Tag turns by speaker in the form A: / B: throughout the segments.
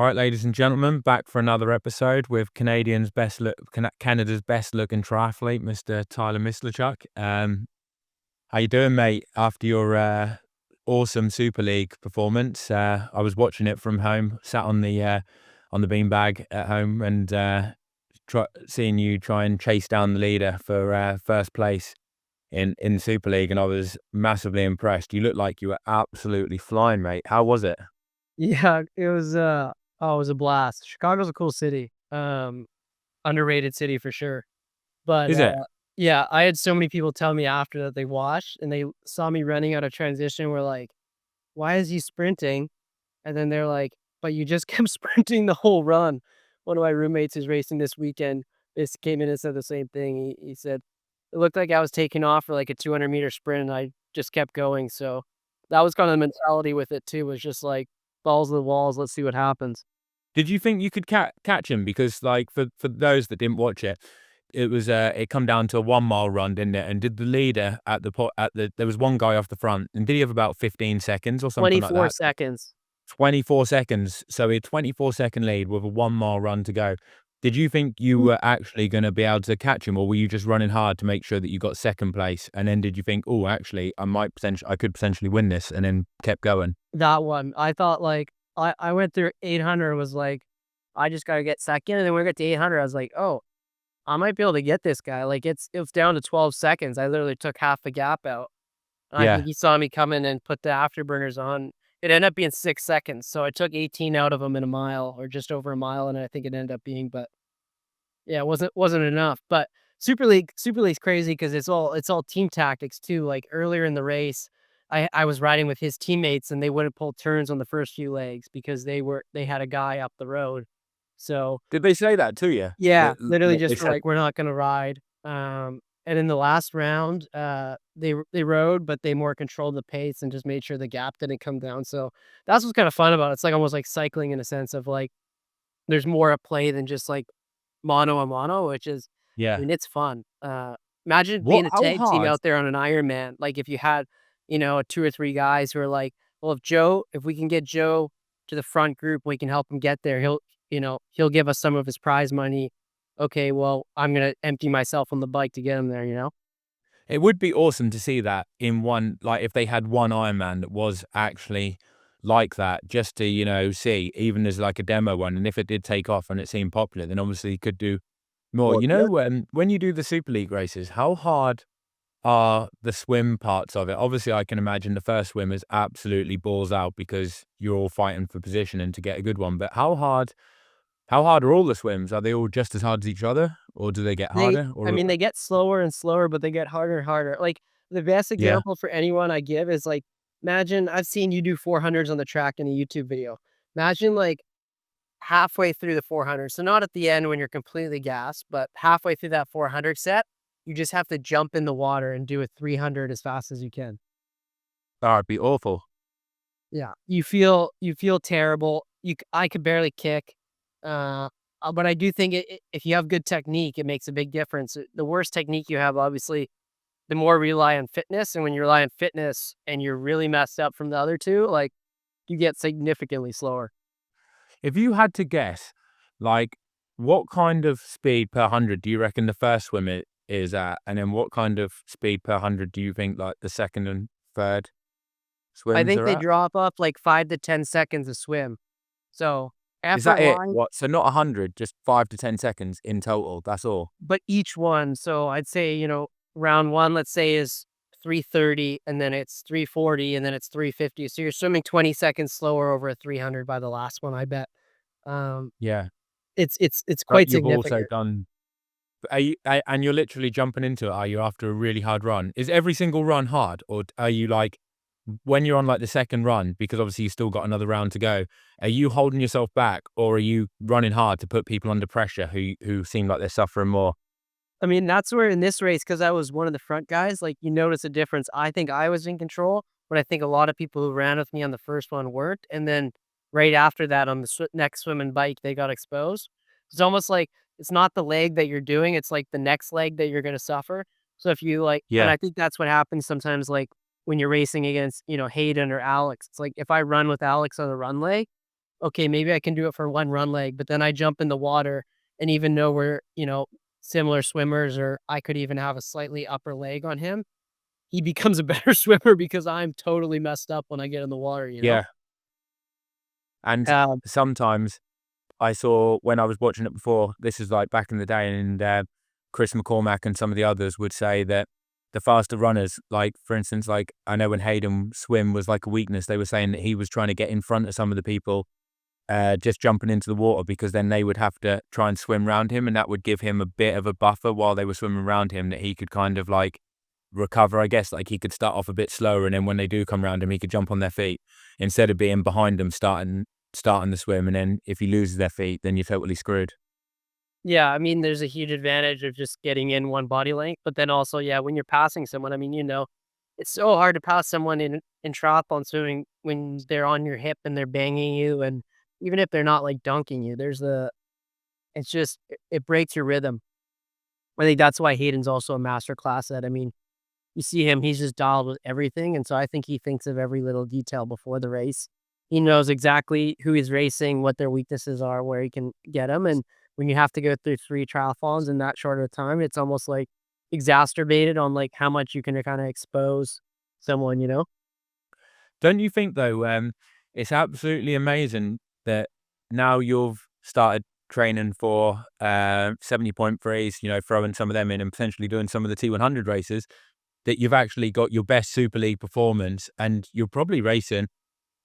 A: All right, ladies and gentlemen, back for another episode with Canada's best looking triathlete, Mr. Tyler Mislawchuk. How you doing, mate? After your awesome Super League performance, I was watching it from home, sat on the beanbag at home, and seeing you try and chase down the leader for first place in the Super League, and I was massively impressed. You looked like you were absolutely flying, mate. How was it?
B: Yeah, it was, it was a blast. Chicago's a cool city, underrated city for sure. But,
A: Is it?
B: yeah, I had so many people tell me after that they watched and they saw me running out of transition, were like, "Why is he sprinting?" And then they're like, "But you just kept sprinting the whole run." One of my roommates is racing this weekend, just came in and said the same thing. He said, "It looked like I was taking off for like a 200-meter sprint and I just kept going." So that was kind of the mentality with it too, was just like, balls to the walls, let's see what happens.
A: Did you think you could catch him? Because, like, for those that didn't watch it, it was it come down to a 1 mile run, didn't it? And did the leader there was one guy off the front, and did he have about 15 seconds or something like
B: 24
A: that?
B: seconds.
A: 24 seconds. So he had 24-second lead with a 1 mile run to go. Did you think you were actually going to be able to catch him, or were you just running hard to make sure that you got second place? And then did you think, oh, actually, I could potentially win this, and then kept going?
B: That one, I thought like I went through 800, was like, I just gotta get second, and then when we got to 800, I was like, "Oh, I might be able to get this guy." Like it was down to 12 seconds. I literally took half the gap out. And I think
A: Yeah.
B: he saw me coming and put the afterburners on. It ended up being 6 seconds, so I took 18 out of him in a mile or just over a mile, and I think it ended up being, but yeah, it wasn't enough. But Super League's crazy because it's all team tactics too. Like earlier in the race, I was riding with his teammates and they wouldn't pull turns on the first few legs because they had a guy up the road. So
A: Did they say that to you?
B: yeah,
A: That
B: literally
A: they
B: just were
A: said,
B: like, we're not gonna ride. And in the last round, they rode, but they more controlled the pace and just made sure the gap didn't come down. So that's what's kind of fun about it. It's like almost like cycling in a sense of like there's more at play than just like mono a mono, which is, I
A: yeah.
B: mean, it's fun. Imagine being
A: What?
B: a
A: How
B: tag team
A: hard?
B: out there on an Ironman. Like if you had, 2 or 3 guys who are like, well, if we can get Joe to the front group, we can help him get there. He'll give us some of his prize money. Okay, well, I'm gonna empty myself on the bike to get him there, you know?
A: It would be awesome to see that in one, like if they had one Ironman that was actually like that, just to, see, even as like a demo one. And if it did take off and it seemed popular, then obviously you could do more.
B: Well,
A: You
B: yeah.
A: know, when you do the Super League races, how hard are the swim parts of it? Obviously, I can imagine the first swim is absolutely balls out because you're all fighting for position and to get a good one. But how hard are all the swims? Are they all just as hard as each other, or do they get harder?
B: I
A: Or
B: mean, they get slower and slower, but they get harder and harder. Like, the best
A: yeah,
B: example for anyone I give is, like, imagine I've seen you do 400s on the track in a YouTube video. Imagine, like, halfway through the 400, so not at the end when you're completely gassed, but halfway through that 400 set, you just have to jump in the water and do a 300 as fast as you can.
A: that would be awful.
B: Yeah, you feel terrible. I could barely kick, uh, but I do think if you have good technique, it makes a big difference. The worse technique you have, obviously, the more rely on fitness, and when you rely on fitness and you're really messed up from the other 2, like, you get significantly slower.
A: If you had to guess, like, what kind of speed per 100 do you reckon the first swim is at? And then what kind of speed per 100 do you think, like, the second and third
B: I
A: swims
B: think
A: are
B: they
A: at?
B: drop off, like, 5 to 10 seconds a swim. So,
A: Is
B: effort
A: that it?
B: wise,
A: What? So not 100, just 5 to 10 seconds in total, that's all?
B: but each one, so I'd say, round 1, let's say, is 3:30, and then it's 3:40, and then it's 3:50. So you're swimming 20 seconds slower over a 300 by the last one, I bet. Um,
A: Yeah.
B: it's
A: But
B: quite
A: you've also
B: significant.
A: done are you and you're literally jumping into it, are you, after a really hard run? Is every single run hard, or are you, like, when you're on, like, the second run, because obviously you still got another round to go, are you holding yourself back, or are you running hard to put people under pressure who seem like they're suffering more?
B: I mean, that's where in this race, because I was one of the front guys, like, you notice a difference. I think I was in control, but I think a lot of people who ran with me on the first one weren't. And then right after that, on the next swim and bike, they got exposed. It's almost like it's not the leg that you're doing, it's like the next leg that you're going to suffer. So if you like, and
A: Yeah.
B: I think that's what happens sometimes, like when you're racing against, Hayden or Alex, it's like if I run with Alex on the run leg, okay, maybe I can do it for one run leg, but then I jump in the water and even though we're, similar swimmers or I could even have a slightly upper leg on him, he becomes a better swimmer because I'm totally messed up when I get in the water, you know?
A: Yeah. And
B: Um,
A: sometimes I saw when I was watching it before, this is like back in the day, and Chris McCormack and some of the others would say that the faster runners, like for instance, like I know when Hayden swim was like a weakness, they were saying that he was trying to get in front of some of the people just jumping into the water because then they would have to try and swim around him, and that would give him a bit of a buffer while they were swimming around him that he could kind of like recover, I guess. Like he could start off a bit slower, and then when they do come around him, he could jump on their feet instead of being behind them starting the swim, and then if he loses their feet, then you're totally screwed.
B: yeah, I mean, there's a huge advantage of just getting in one body length, but then also, yeah, when you're passing someone, I mean, it's so hard to pass someone in triathlon swimming when they're on your hip and they're banging you, and even if they're not like dunking you, it's just it breaks your rhythm. I think that's why Hayden's also a master class at. I mean, you see him, he's just dialed with everything, and so I think he thinks of every little detail before the race. He knows exactly who he's racing, what their weaknesses are, where he can get them, and when you have to go through 3 triathlons in that short of a time, it's almost, like, exacerbated on, like, how much you can kinda expose someone, you know?
A: Don't you think though, it's absolutely amazing that now you've started training for 70.3s, throwing some of them in and potentially doing some of the T100 races, that you've actually got your best Super League performance and you're probably racing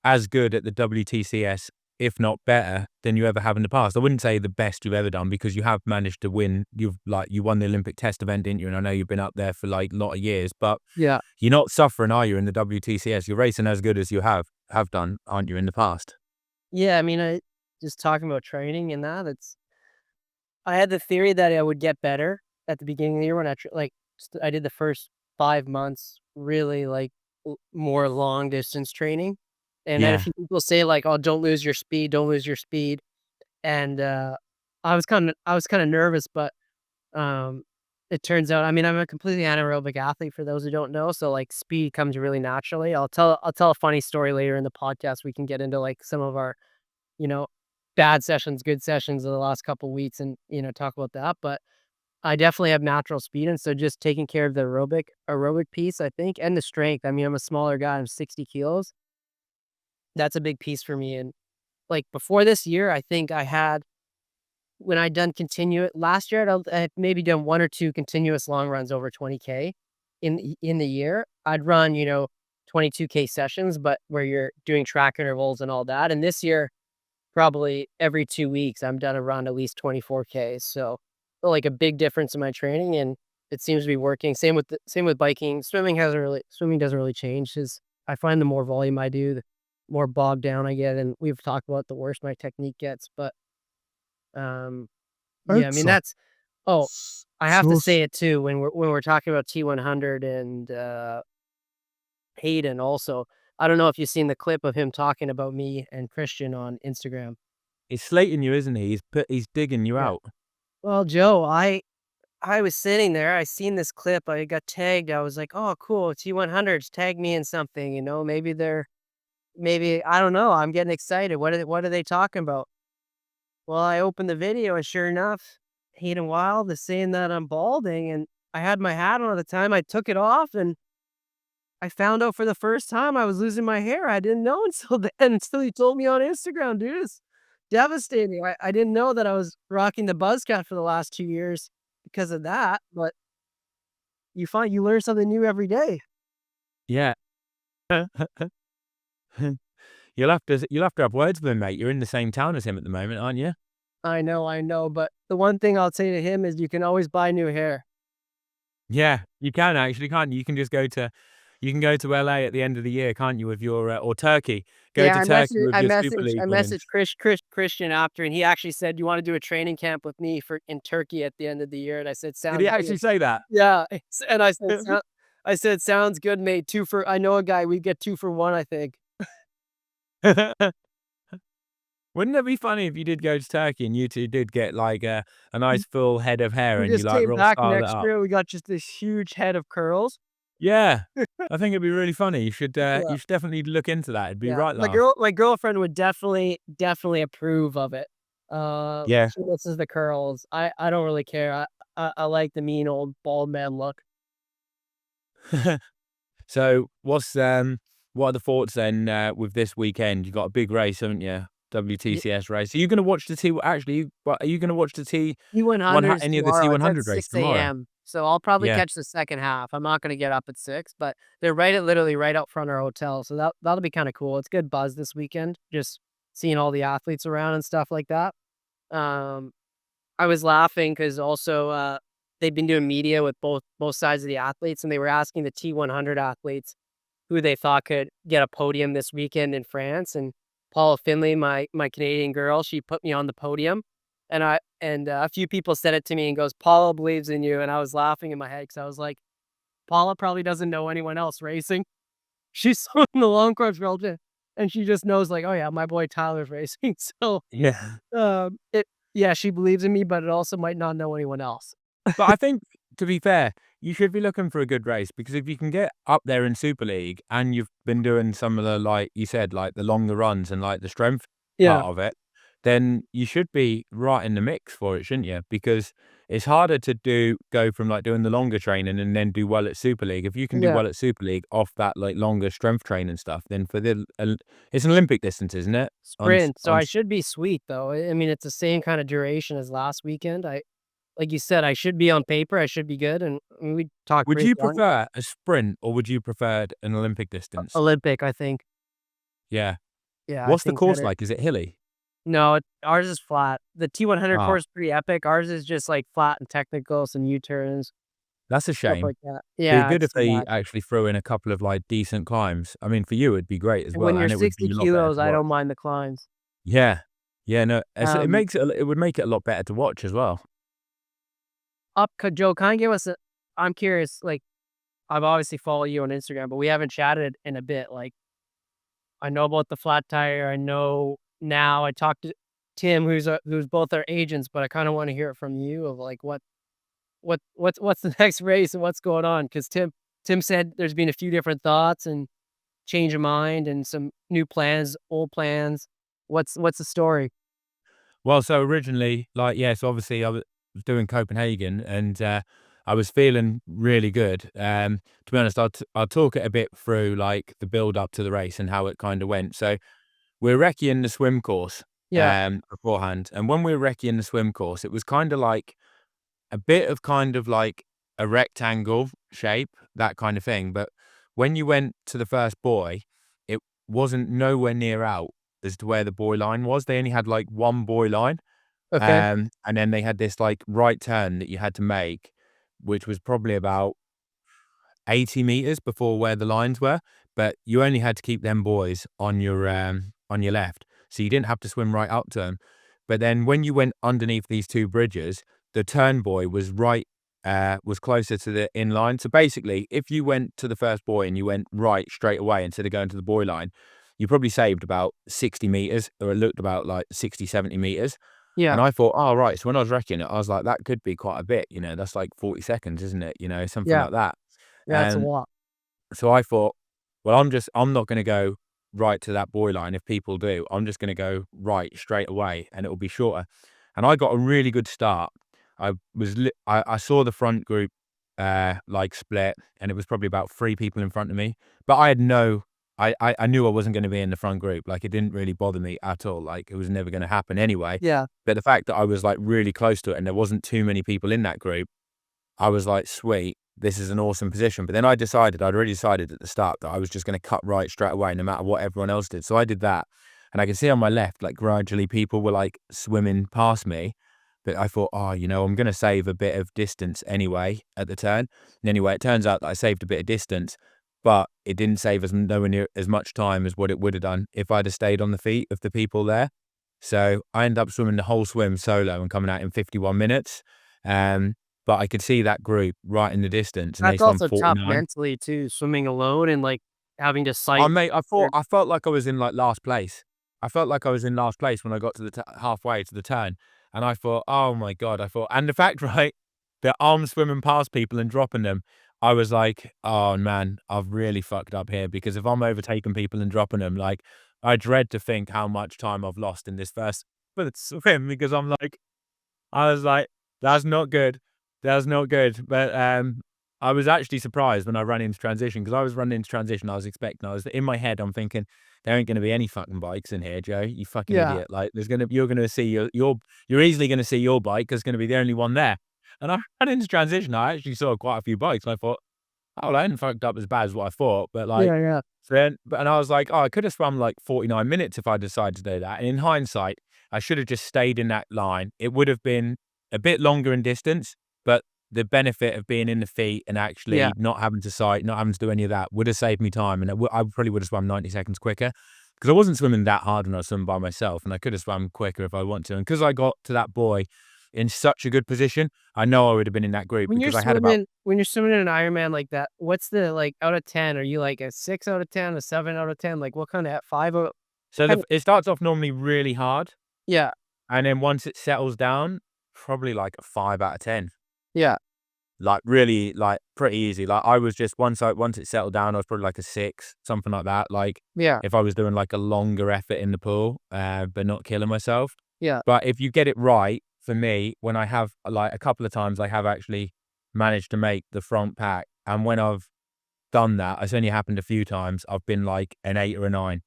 A: as good at the WTCS, if not better, than you ever have in the past. I wouldn't say the best you've ever done because you have managed to win. You won the Olympic test event, didn't you? And I know you've been up there for like a lot of years, but
B: Yeah.
A: you're not suffering, are you, in the WTCS? You're racing as good as you have done, aren't you, in the past?
B: Yeah, I mean, I just talking about training and that, I had the theory that I would get better at the beginning of the year when I did the first 5 months really, like, more long distance training, and I had a
A: Yeah.
B: few people say, like, "Oh, don't lose your speed, don't lose your speed," and, I was kinda nervous, but, um, it turns out I mean, I'm a completely anaerobic athlete for those who don't know, so, like, speed comes really naturally. I'll tell a funny story later in the podcast. We can get into, like, some of our, you know, bad sessions, good sessions of the last couple weeks and, talk about that, but I definitely have natural speed, and so just taking care of the aerobic piece, I think, and the strength. I mean, I'm a smaller guy, I'm 60 kilos. That's a big piece for me, and, like, before this year, I think I had when I done continue last year, I had maybe done 1 or 2 continuous long runs over 20K in the year. I'd run, 22K sessions, but where you're doing track intervals and all that, and this year probably every 2 weeks, I'm done around at least 24K, so, like, a big difference in my training, and it seems to be working. Same with biking. Swimming doesn't really change. Cause I find the more volume I do, the more bogged down I get, and we've talked about the worse my technique gets, but, um, yeah, I mean,
A: Excellent.
B: that's oh, I have to
A: So,
B: say it too when we're talking about T100 and, Hayden also. I don't know if you've seen the clip of him talking about me and Christian on Instagram.
A: he's slating you, isn't he? He's digging you
B: Yeah.
A: out.
B: Well, Joe, I was sitting there, I seen this clip, I got tagged, I was like, "Oh, cool, T100s, tag me in something," maybe I don't know, I'm getting excited, what are they talking about? Well, I opened the video and sure enough, Hayden Wild is saying that I'm balding, and I had my hat on at the time, I took it off, and I found out for the first time I was losing my hair, I didn't know until then, until he told me on Instagram, dude, it's devastating. I didn't know that I was rocking the buzz cut for the last 2 years because of that, but you learn something new every day.
A: Yeah. You'll have to have words with him, mate. You're in the same town as him at the moment, aren't you?
B: I know, but the one thing I'll say to him is you can always buy new hair.
A: Yeah, you can actually, can't you? You can go to LA at the end of the year, can't you, with your or Turkey. Go
B: Yeah,
A: to Turkey with your Super
B: I
A: League
B: messaged
A: winnings.
B: Christian after, and he actually said, "You wanna do a training camp with me for in Turkey at the end of the year?" And I said,
A: Did he
B: "Sounds
A: actually
B: good."
A: say that?
B: Yeah, and I said, "Sounds good, mate. 2 for I know a guy, we get 2 for 1, I think."
A: Wouldn't it be funny if you did go to Turkey and you two did get like a nice full head of hair
B: We
A: and you
B: just
A: like
B: came
A: real
B: back
A: style it
B: next
A: up?
B: year, we got just this huge head of curls.
A: Yeah. I think it'd be really funny. You should
B: Yeah.
A: definitely look into that. It'd be
B: Yeah,
A: right laugh.
B: my girlfriend would definitely approve of it.
A: Yeah.
B: She misses the curls. I don't really care. I like the mean old bald man look.
A: So what are the thoughts then with this weekend? You got a big race, haven't you?
B: Ye
A: WTCS race. Are you going to watch the T? Actually, are you going to watch the T one
B: T100 is
A: any of the
B: tomorrow. It's at
A: T100 race
B: 6
A: tomorrow?
B: AM, so I'll probably
A: Yeah.
B: catch the second half. I'm not gonna get up at 6, but they're literally right out front of our hotel, so that'll be kinda cool. It's good buzz this weekend, just seeing all the athletes around and stuff like that. Um, I was laughing because also, they've been doing media with both sides of the athletes, and they were asking the T100 athletes who they thought could get a podium this weekend in France, and Paula Finley, my Canadian girl, she put me on the podium, and a few people said it to me and goes, "Paula believes in you," and I was laughing in my head because I was like, "Paula probably doesn't know anyone else racing. She's in the long course world, and she just knows like, oh yeah, my boy Tyler's racing." So,
A: Yeah.
B: it yeah, she believes in me, but it also might not know anyone else.
A: But I think, to be fair, you should be looking for a good race because if you can get up there in Super League and you've been doing some of the, like you said, like the longer runs and like the strength
B: Yeah,
A: part of it, then you should be right in the mix for it, shouldn't you? Because it's harder to go from like doing the longer training and then do well at Super League. If you can do
B: yeah.
A: well at Super League off that like longer strength training stuff, then for it's an Olympic distance, isn't it?
B: Sprint, so I should be sweet though. I mean, it's the same kind of duration as last weekend. I Like you said, I should be on paper, I should be good, and I mean, we talked
A: Would
B: pretty
A: you
B: long
A: prefer a sprint or would you prefer an Olympic distance?
B: Olympic, I think.
A: Yeah.
B: Yeah, I
A: What's the
B: think
A: course
B: better.
A: like? Is it hilly?
B: No, ours is flat. The T100
A: Ah,
B: course is pretty epic. Ours is just like flat and technical, some U-turns,
A: that's a
B: stuff
A: shame.
B: like that.
A: Be
B: Yeah,
A: good
B: it's
A: if
B: too
A: they
B: bad.
A: actually throw in a couple of, like, decent climbs. I mean, for you, it'd be great as
B: And
A: well,
B: when you're
A: and it would
B: 60
A: be a lot better
B: kilos,
A: to
B: I
A: watch.
B: don't mind the climbs.
A: Yeah. Yeah, no, it
B: Um,
A: makes it would make it a lot better to watch as well.
B: Joe, kind of give us a I'm curious, like, I've obviously followed you on Instagram, but we haven't chatted in a bit. Like, I know about the flat tire. I know now I talked to Tim, who's both our agents, but I kind of want to hear it from you of like what's the next race and what's going on? Because Tim said there's been a few different thoughts and change of mind and some new plans, old plans. What's the story?
A: Well, so originally, like, yeah, so obviously I was doing Copenhagen and, I was feeling really good. To be honest, I'll talk it a bit through, like, the build up to the race and how it kinda went. So, we're recceing the swim course,
B: Yeah.
A: beforehand, and when we were recceing the swim course, it was kinda like a bit of kind of like a rectangle shape, that kind of thing, but when you went to the first buoy, it wasn't nowhere near out as to where the buoy line was. They only had, like, one buoy line,
B: Okay.
A: and then they had this, like, right turn that you had to make, which was probably about 80 meters before where the lines were, but you only had to keep them buoys on your left, so you didn't have to swim right up to them. But then when you went underneath these 2 bridges, the turn buoy was closer to the inline. So basically, if you went to the first buoy and you went right straight away instead of going to the buoy line, you probably saved about 60 meters, or it looked about like 60, 70 meters. And
B: Yeah.
A: I thought, "Oh, right." So when I was wrecking it, I was like, "That could be quite a bit, you know, that's like 40 seconds, isn't it?" You know, something
B: Yeah.
A: like that.
B: Yeah. It's a
A: And
B: lot.
A: so I thought, well, I'm not gonna go right to that buoy line if people do. I'm just gonna go right straight away and it'll be shorter. And I got a really good start. I saw the front group like split and it was probably about 3 people in front of me. But I had no I knew I wasn't gonna be in the front group. Like it didn't really bother me at all. Like it was never gonna happen anyway.
B: Yeah.
A: But the fact that I was like really close to it and there wasn't too many people in that group, I was like, "Sweet, this is an awesome position." But then I'd already decided at the start that I was just gonna cut right straight away no matter what everyone else did. So I did that, and I can see on my left, like, gradually people were, like, swimming past me, but I thought, "Oh, you know, I'm gonna save a bit of distance anyway at the turn." And anyway, it turns out that I saved a bit of distance, but it didn't save as nowhere near as much time as what it would have done if I'd have stayed on the feet of the people there. So I ended up swimming the whole swim solo and coming out in 51 minutes. But I could see that group right in the distance, and they
B: That's
A: swam
B: also tough
A: 49.
B: mentally too, swimming alone and like having to
A: Oh,
B: sight.
A: mate, I felt like I was in, like, last place. I felt like I was in last place when I got to the halfway to the turn, and I thought, "Oh my god," I thought and the fact, right, that I'm swimming past people and dropping them, I was like, oh man, I've really fucked up here, because if I'm overtaking people and dropping them, like, I dread to think how much time I've lost in this first swim, because I was like, that's not good. That's not good. But I was actually surprised when I ran into transition, because I was running into transition. I was in my head, I'm thinking, there ain't going to be any fucking bikes in here, Joe. You fucking
B: Yeah.
A: idiot. Like, you're going to see you're easily going to see your bike, because it's going to be the only one there. And I ran into transition. I actually saw quite a few bikes. And I thought, oh, I hadn't fucked up as bad as what I thought. But like,
B: Yeah, yeah.
A: and I was like, oh, I could have swum like 49 minutes if I decided to do that. And in hindsight, I should have just stayed in that line. It would have been a bit longer in distance, but the benefit of being in the feet and actually
B: Yeah.
A: not having to sight, not having to do any of that, would have saved me time. And I probably would have swum 90 seconds quicker, because I wasn't swimming that hard when I was swimming by myself, and I could have swum quicker if I wanted to. And because I got to that buoy in such a good position, I know I would have been in that group,
B: When you're
A: because I had about.
B: swimming in an Ironman like that, what's the, like, out of 10? Are you like a 6 out of 10, a 7 out of 10? Like, what kind of 5 out?
A: So
B: Kind of,
A: it starts off normally really hard,
B: yeah,
A: and then once it settles down, probably like a 5 out of 10.
B: yeah,
A: Like, really, like, pretty easy. Like, I was just once it settled down, I was probably like a 6, something like that. Like,
B: yeah,
A: if I was doing like a longer effort in the pool, but not killing myself.
B: yeah,
A: But if you get it right, for me, when I have, like, a couple of times I have actually managed to make the front pack, and when I've done that, it's only happened a few times, I've been like an 8 or a 9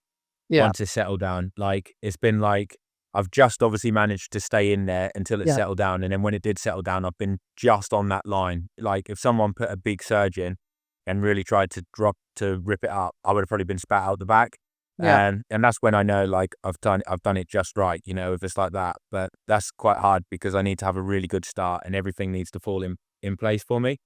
B: yeah,
A: once it's settled down. Like, it's been like, I've just obviously managed to stay in there until it
B: yeah,
A: settled down, and then when it did settle down, I've been just on that line. Like, if someone put a big surge in and really tried to rip it up, I would have probably been spat out the back.
B: yeah,
A: And that's when I know, like, I've done it just right, if it's like that. But that's quite hard, because I need to have a really good start, and everything needs to fall in place for me.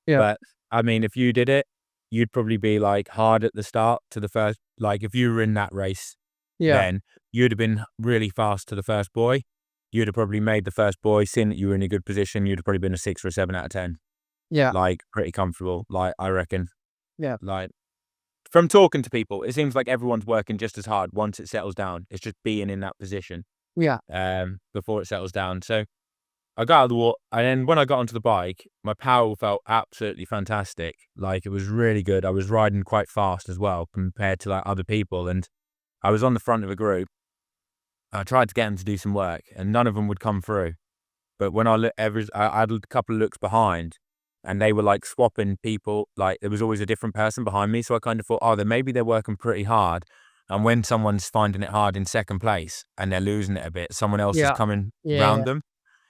B: yeah,
A: But I mean, if you did it, you'd probably be like hard at the start to the first, like, if you were in that race,
B: yeah,
A: then you'd have been really fast to the first buoy. You'd have probably made the first buoy, seen that you were in a good position. You'd have probably been a 6 or a 7 out of 10.
B: yeah,
A: Like, pretty comfortable, like, I reckon.
B: yeah,
A: Like, from talking to people, it seems like everyone's working just as hard once it settles down. It's just being in that position
B: yeah,
A: before it settles down. So I got out of the water, and then when I got onto the bike, my power felt absolutely fantastic. Like, it was really good. I was riding quite fast as well compared to like other people, and I was on the front of a group. I tried to get them to do some work, and none of them would come through. But when I had a couple of looks behind, and they were like swapping people. Like, there was always a different person behind me, so I kind of thought, oh, then maybe they're working pretty hard. And when someone's finding it hard in second place and they're losing it a bit, someone else is
B: yeah,
A: coming
B: yeah, yeah,
A: round them.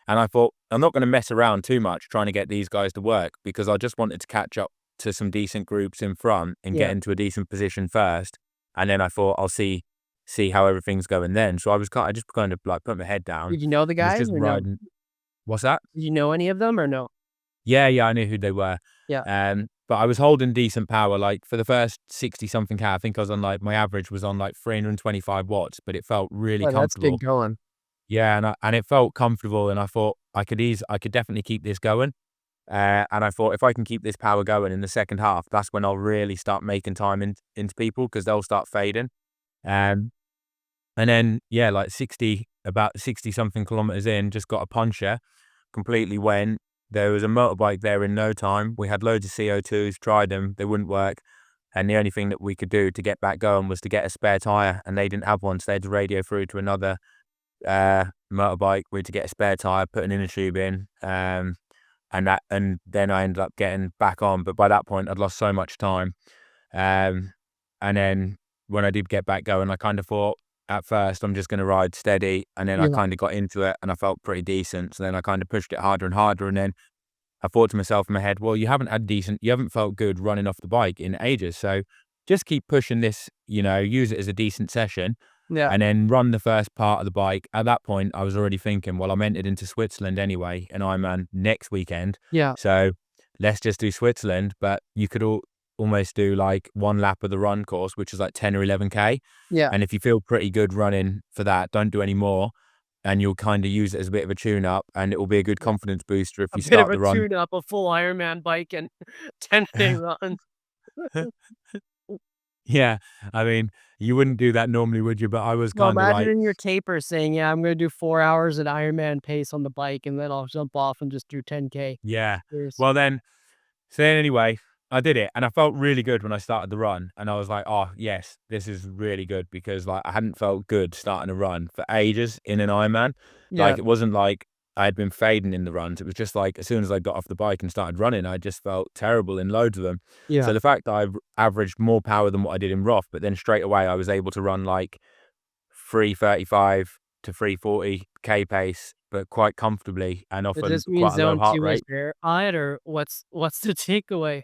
A: And I thought, I'm not going to mess around too much trying to get these guys to work, because I just wanted to catch up to some decent groups in front and get
B: yeah.
A: into a decent position first. And then I thought, I'll see how everything's going then. So I just kind of like put my head down,
B: Did you know the
A: was
B: guys
A: just
B: or no?
A: riding. What's that?
B: Did you know any of them or no?
A: Yeah, I knew who they were.
B: Yeah.
A: But I was holding decent power. Like, for the first 60 something K, I think I was on like, my average was on like 325 watts, but it felt really
B: Oh, that's good
A: comfortable.
B: going.
A: Yeah, and it felt comfortable, and I thought I could definitely keep this going. And I thought, if I can keep this power going in the second half, that's when I'll really start making time into people, because they'll start fading. Um, and then, yeah, like about 60 something kilometers in, just got a puncture, completely went. There was a motorbike there in no time. We had loads of CO2s, tried them, they wouldn't work. And the only thing that we could do to get back going was to get a spare tyre, and they didn't have one, so they had to radio through to another motorbike. We had to get a spare tyre, put an inner tube in, and then I ended up getting back on. But by that point, I'd lost so much time. And then when I did get back going, I kind of thought, at first, I'm just going to ride steady. And then I
B: Yeah,
A: kind of got into it, and I felt pretty decent. So then I kind of pushed it harder and harder. And then I thought to myself in my head, well, you haven't felt good running off the bike in ages. So just keep pushing this, use it as a decent session,
B: yeah,
A: and then run the first part of the bike. At that point, I was already thinking, well, I'm entered into Switzerland anyway, and I'm next weekend.
B: yeah,
A: So let's just do Switzerland. But you could almost do like one lap of the run course, which is like 10 or 11K.
B: yeah.
A: And if you feel pretty good running for that, don't do any more. And you'll kind of use it as a bit of a tune-up, and it will be a good
B: Yeah.
A: confidence booster if
B: A
A: you
B: bit of
A: start
B: a
A: the run.
B: tune-up, a full Ironman bike and 10K run.
A: Yeah, I mean, you wouldn't do that normally, would you? But I was
B: Well,
A: kind of
B: imagine
A: like,
B: in your taper saying, "Yeah, I'm gonna do 4 hours at Ironman pace on the bike, and then I'll jump off and just do 10K."
A: yeah.
B: Cheers.
A: Well then, so then anyway, I did it, and I felt really good when I started the run, and I was like, "Oh, yes, this is really good," because, like, I hadn't felt good starting a run for ages in an Ironman.
B: Yeah,
A: Like, it wasn't like I had been fading in the runs, it was just like, as soon as I got off the bike and started running, I just felt terrible in loads of them.
B: yeah.
A: So the fact that I've averaged more power than what I did in Roth, but then straight away I was able to run, like, 3:35 to 3:40 K pace, but quite comfortably and
B: Does
A: often
B: this mean
A: quite a low
B: zone
A: heart
B: 2 is
A: rate.
B: verified, or what's the takeaway?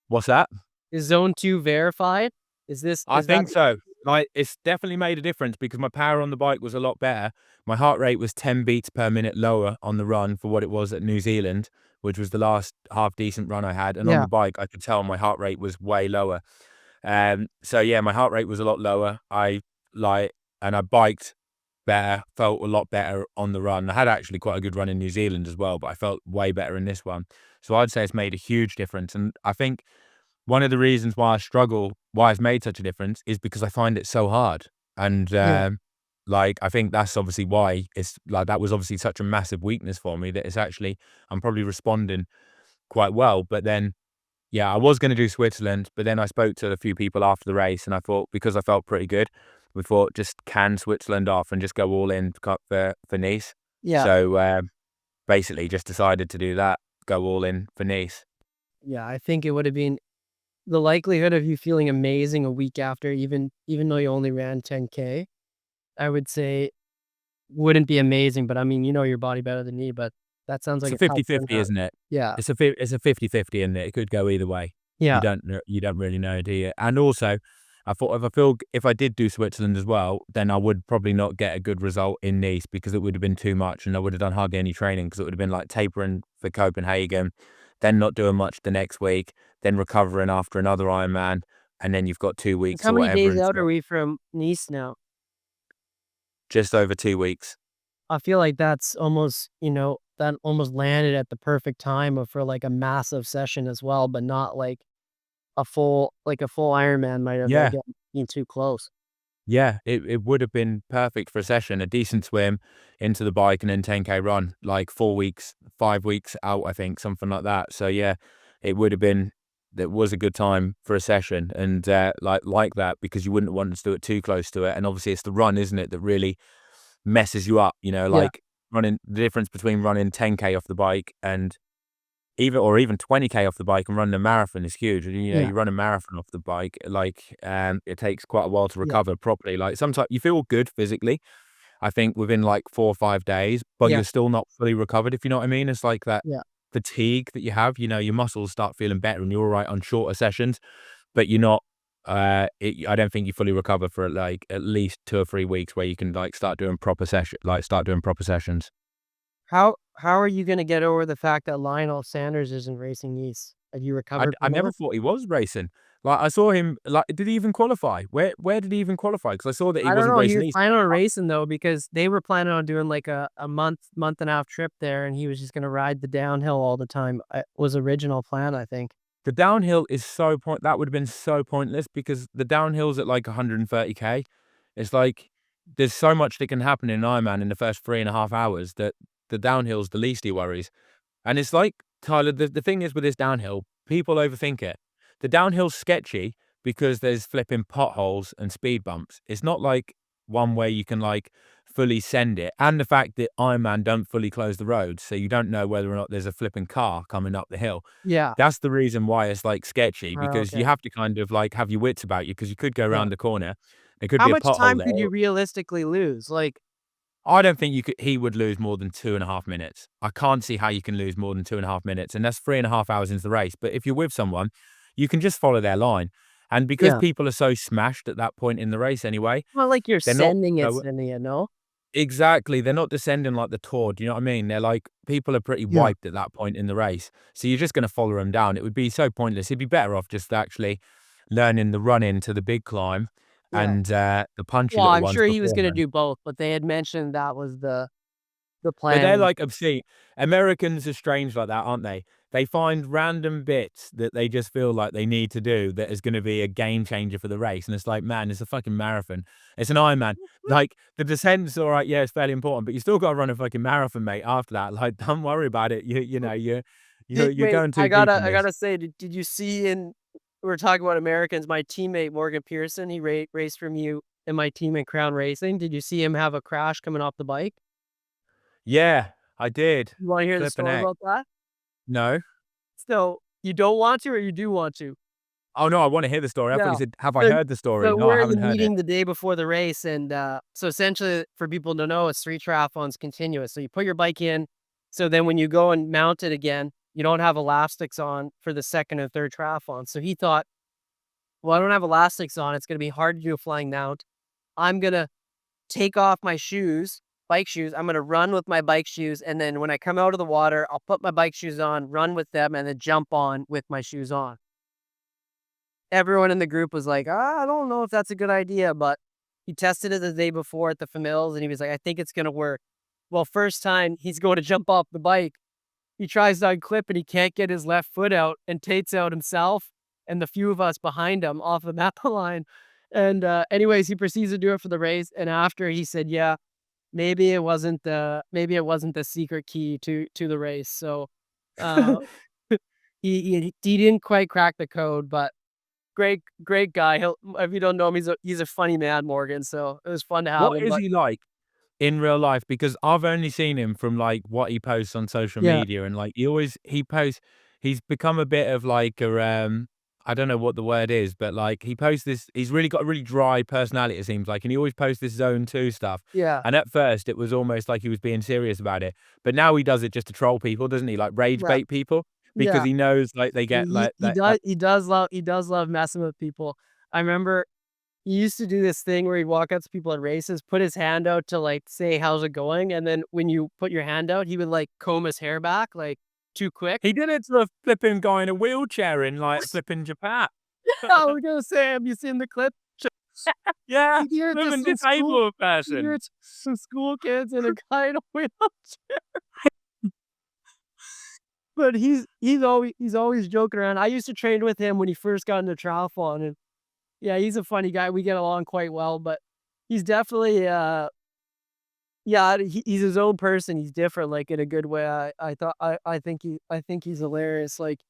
A: What's that?
B: Is zone 2 verified?
A: I
B: Is that
A: think so. Like, it's definitely made a difference because my power on the bike was a lot better. My heart rate was 10 beats per minute lower on the run for what it was at New Zealand, which was the last half decent run I had. And on
B: Yeah,
A: the bike, I could tell my heart rate was way lower. So yeah, my heart rate was a lot lower. Like, and I biked better, felt a lot better on the run. I had actually quite a good run in New Zealand as well, but I felt way better in this one. So I'd say it's made a huge difference. And I think one of the reasons why I struggle, why it's made such a difference, is because I find it so hard. And
B: yeah,
A: like, I think that's obviously why it's like that was obviously such a massive weakness for me that it's actually I'm probably responding quite well. But then, yeah, I was going to do Switzerland, but then I spoke to a few people after the race, and I thought because I felt pretty good, we thought just can Switzerland off and just go all in for Nice.
B: yeah,
A: So basically, just decided to do that, go all in for Nice.
B: yeah. I think it would have been the likelihood of you feeling amazing a week after, even though you only ran 10K, I would say wouldn't be amazing, but I mean, you know your body better than me, but that sounds
A: It's
B: like
A: a
B: a tough
A: 50-50,
B: turnaround.
A: isn't it?
B: Yeah,
A: It's a 50-50, isn't it? It could go either way.
B: yeah,
A: You don't really know, do you? And also, I thought if I did do Switzerland as well, then I would probably not get a good result in Nice because it would have been too much, and I would have done hardly any training because it would have been like tapering for Copenhagen, then not doing much the next week, then recovering after another Ironman, and then you've got 2
B: 'cause
A: weeks
B: how
A: or
B: many
A: whatever
B: days out
A: into
B: are
A: it.
B: we from Nice now?
A: Just over 2 weeks.
B: I feel like that's almost, that almost landed at the perfect time of for, like, a massive session as well, but not like a full Ironman might have,
A: Yeah.
B: been too close.
A: Yeah, it would have been perfect for a session, a decent swim into the bike and then 10K run, like 4 weeks, 5 weeks out, I think, something like that. So yeah, it would have been that was a good time for a session and like that because you wouldn't want to do it too close to it. And obviously it's the run, isn't it, that really messes you up,
B: Yeah,
A: like running the difference between running 10K off the bike and even 20K off the bike and running a marathon is huge. And,
B: yeah,
A: you run a marathon off the bike, like, it takes quite a while to
B: yeah,
A: recover properly. Like, sometimes you feel good physically, I think within, like, 4 or 5 days, but
B: yeah,
A: you're still not fully recovered, if you know what I mean? It's like that
B: yeah.
A: fatigue that you have, your muscles start feeling better and you're all right on shorter sessions, but you're not, I don't think you fully recover for, like, at least 2 or 3 weeks where you can, like, start doing proper sessions.
B: How are you gonna get over the fact that Lionel Sanders isn't racing Nice? Have you recovered
A: I
B: from
A: never
B: that?
A: thought he was racing. Like, I saw him like, did he even qualify? Where did he even qualify? Because I saw that he
B: I don't
A: wasn't
B: know, he
A: racing
B: was
A: East.
B: planning on racing though, because they were planning on doing like a month and a half trip there, and he was just gonna ride the downhill all the time. Was original plan, I think.
A: The downhill is that would have been so pointless because the downhill's at, like, 130K. It's like, there's so much that can happen in an Ironman in the first 3.5 hours that the downhill's the least of your worries. And it's like, Tyler, the thing is with this downhill, people overthink it. The downhill's sketchy because there's flipping potholes and speed bumps. It's not like one where you can, like, fully send it. And the fact that Ironman don't fully close the roads, so you don't know whether or not there's a flipping car coming up the hill.
B: Yeah.
A: That's the reason why it's, like, sketchy because you
B: Okay.
A: have to kind of, like, have your wits about you because you could go
B: Yeah.
A: around the corner. There could
B: How
A: be a
B: much
A: pothole
B: time
A: there.
B: could you realistically lose? Like,
A: I don't think he would lose more than 2.5 minutes. I can't see how you can lose more than 2.5 minutes, and that's 3.5 hours into the race. But if you're with someone, you can just follow their line. And because
B: yeah.
A: people are so smashed at that point in the race anyway,
B: Well, like you're
A: they're not
B: sending it, no?
A: exactly, they're not descending like the Tour, do you know what I mean? They're like people are pretty
B: Yeah.
A: wiped at that point in the race. So you're just gonna follow them down. It would be so pointless. It'd be better off just actually learning the run into the big climb
B: Yeah.
A: and, the punchy
B: Well,
A: little
B: I'm
A: ones
B: sure he was gonna
A: beforehand.
B: do both, but they had mentioned that was the
A: But they're
B: plan.
A: like obscene. Americans are strange like that, aren't they? They find random bits that they just feel like they need to do that is gonna be a game changer for the race, and it's like, man, it's a fucking marathon. It's an Ironman. Like, the descent's all right, yeah, it's fairly important, but you still gotta run a fucking marathon, mate, after that. Like, don't worry about it. You're
B: Wait,
A: going
B: I
A: too deep
B: gotta
A: on
B: I
A: this.
B: gotta say, did you see in we were talking about Americans, my teammate Morgan Pearson, he raced from you and my team in Crown Racing. Did you see him have a crash coming off the bike?
A: Yeah, I did.
B: You wanna hear the
A: Flipping
B: story
A: heck.
B: about that?
A: No.
B: So, you don't want to or you do want to?
A: Oh, no, I wanna hear the story. I thought you
B: Yeah.
A: said, "Have I
B: So
A: heard the story?"
B: so
A: No, I
B: we're in the
A: haven't heard it.
B: meeting the day before the race, and, so essentially, for people to know, it's 3 triathlons continuous. So you put your bike in, so then when you go and mount it again, you don't have elastics on for the 2nd and 3rd triathlon. So he thought, "Well, I don't have elastics on, it's gonna be hard to do a flying mount. I'm gonna take off my shoes, bike shoes, I'm gonna run with my bike shoes, and then when I come out of the water, I'll put my bike shoes on, run with them, and then jump on with my shoes on." Everyone in the group was like, "I don't know if that's a good idea," but he tested it the day before at the Famils, and he was like, "I think it's gonna work." Well, first time he's going to jump off the bike, he tries to unclip and he can't get his left foot out and takes out himself and the few of us behind him off the map line. And anyways, he proceeds to do it for the race. And after he said, "Yeah, maybe it wasn't the secret key to the race." So uh, he didn't quite crack the code, but great guy. If you don't know him, he's a funny man, Morgan. So it was fun to have
A: What
B: him.
A: is
B: But
A: he like in real life? Because I've only seen him from, like, what he posts on social
B: yeah,
A: media, and, like, he posts he's become a bit of, like, I don't know what the word is, but, like, he posts this he's really got a really dry personality, it seems like, and he always posts this Zone 2 stuff,
B: yeah,
A: and at first, it was almost like he was being serious about it, but now he does it just to troll people, doesn't he? Like, rage
B: yeah,
A: bait people, because
B: yeah.
A: he knows, like, they get,
B: He
A: like,
B: he does he does love he does love messing with people. I remember he used to do this thing where he'd walk up to people at races, put his hand out to, like, say, "How's it going?" And then when you put your hand out, he would, like, comb his hair back, like, too quick.
A: he did it to a flipping guy in a wheelchair in, like, flipping Japan.
B: I was gonna say, have you seen the clip?
A: Yeah,
B: You hear it to
A: flipping
B: some school
A: disabled
B: you hear
A: person.
B: it to some school kids and a guy in a wheelchair. But he's always joking around. I used to train with him when he first got into triathlon, and yeah, he's a funny guy. We get along quite well, but he's definitely yeah, he's his own person. He's different, like in a good way. I think he's hilarious. Like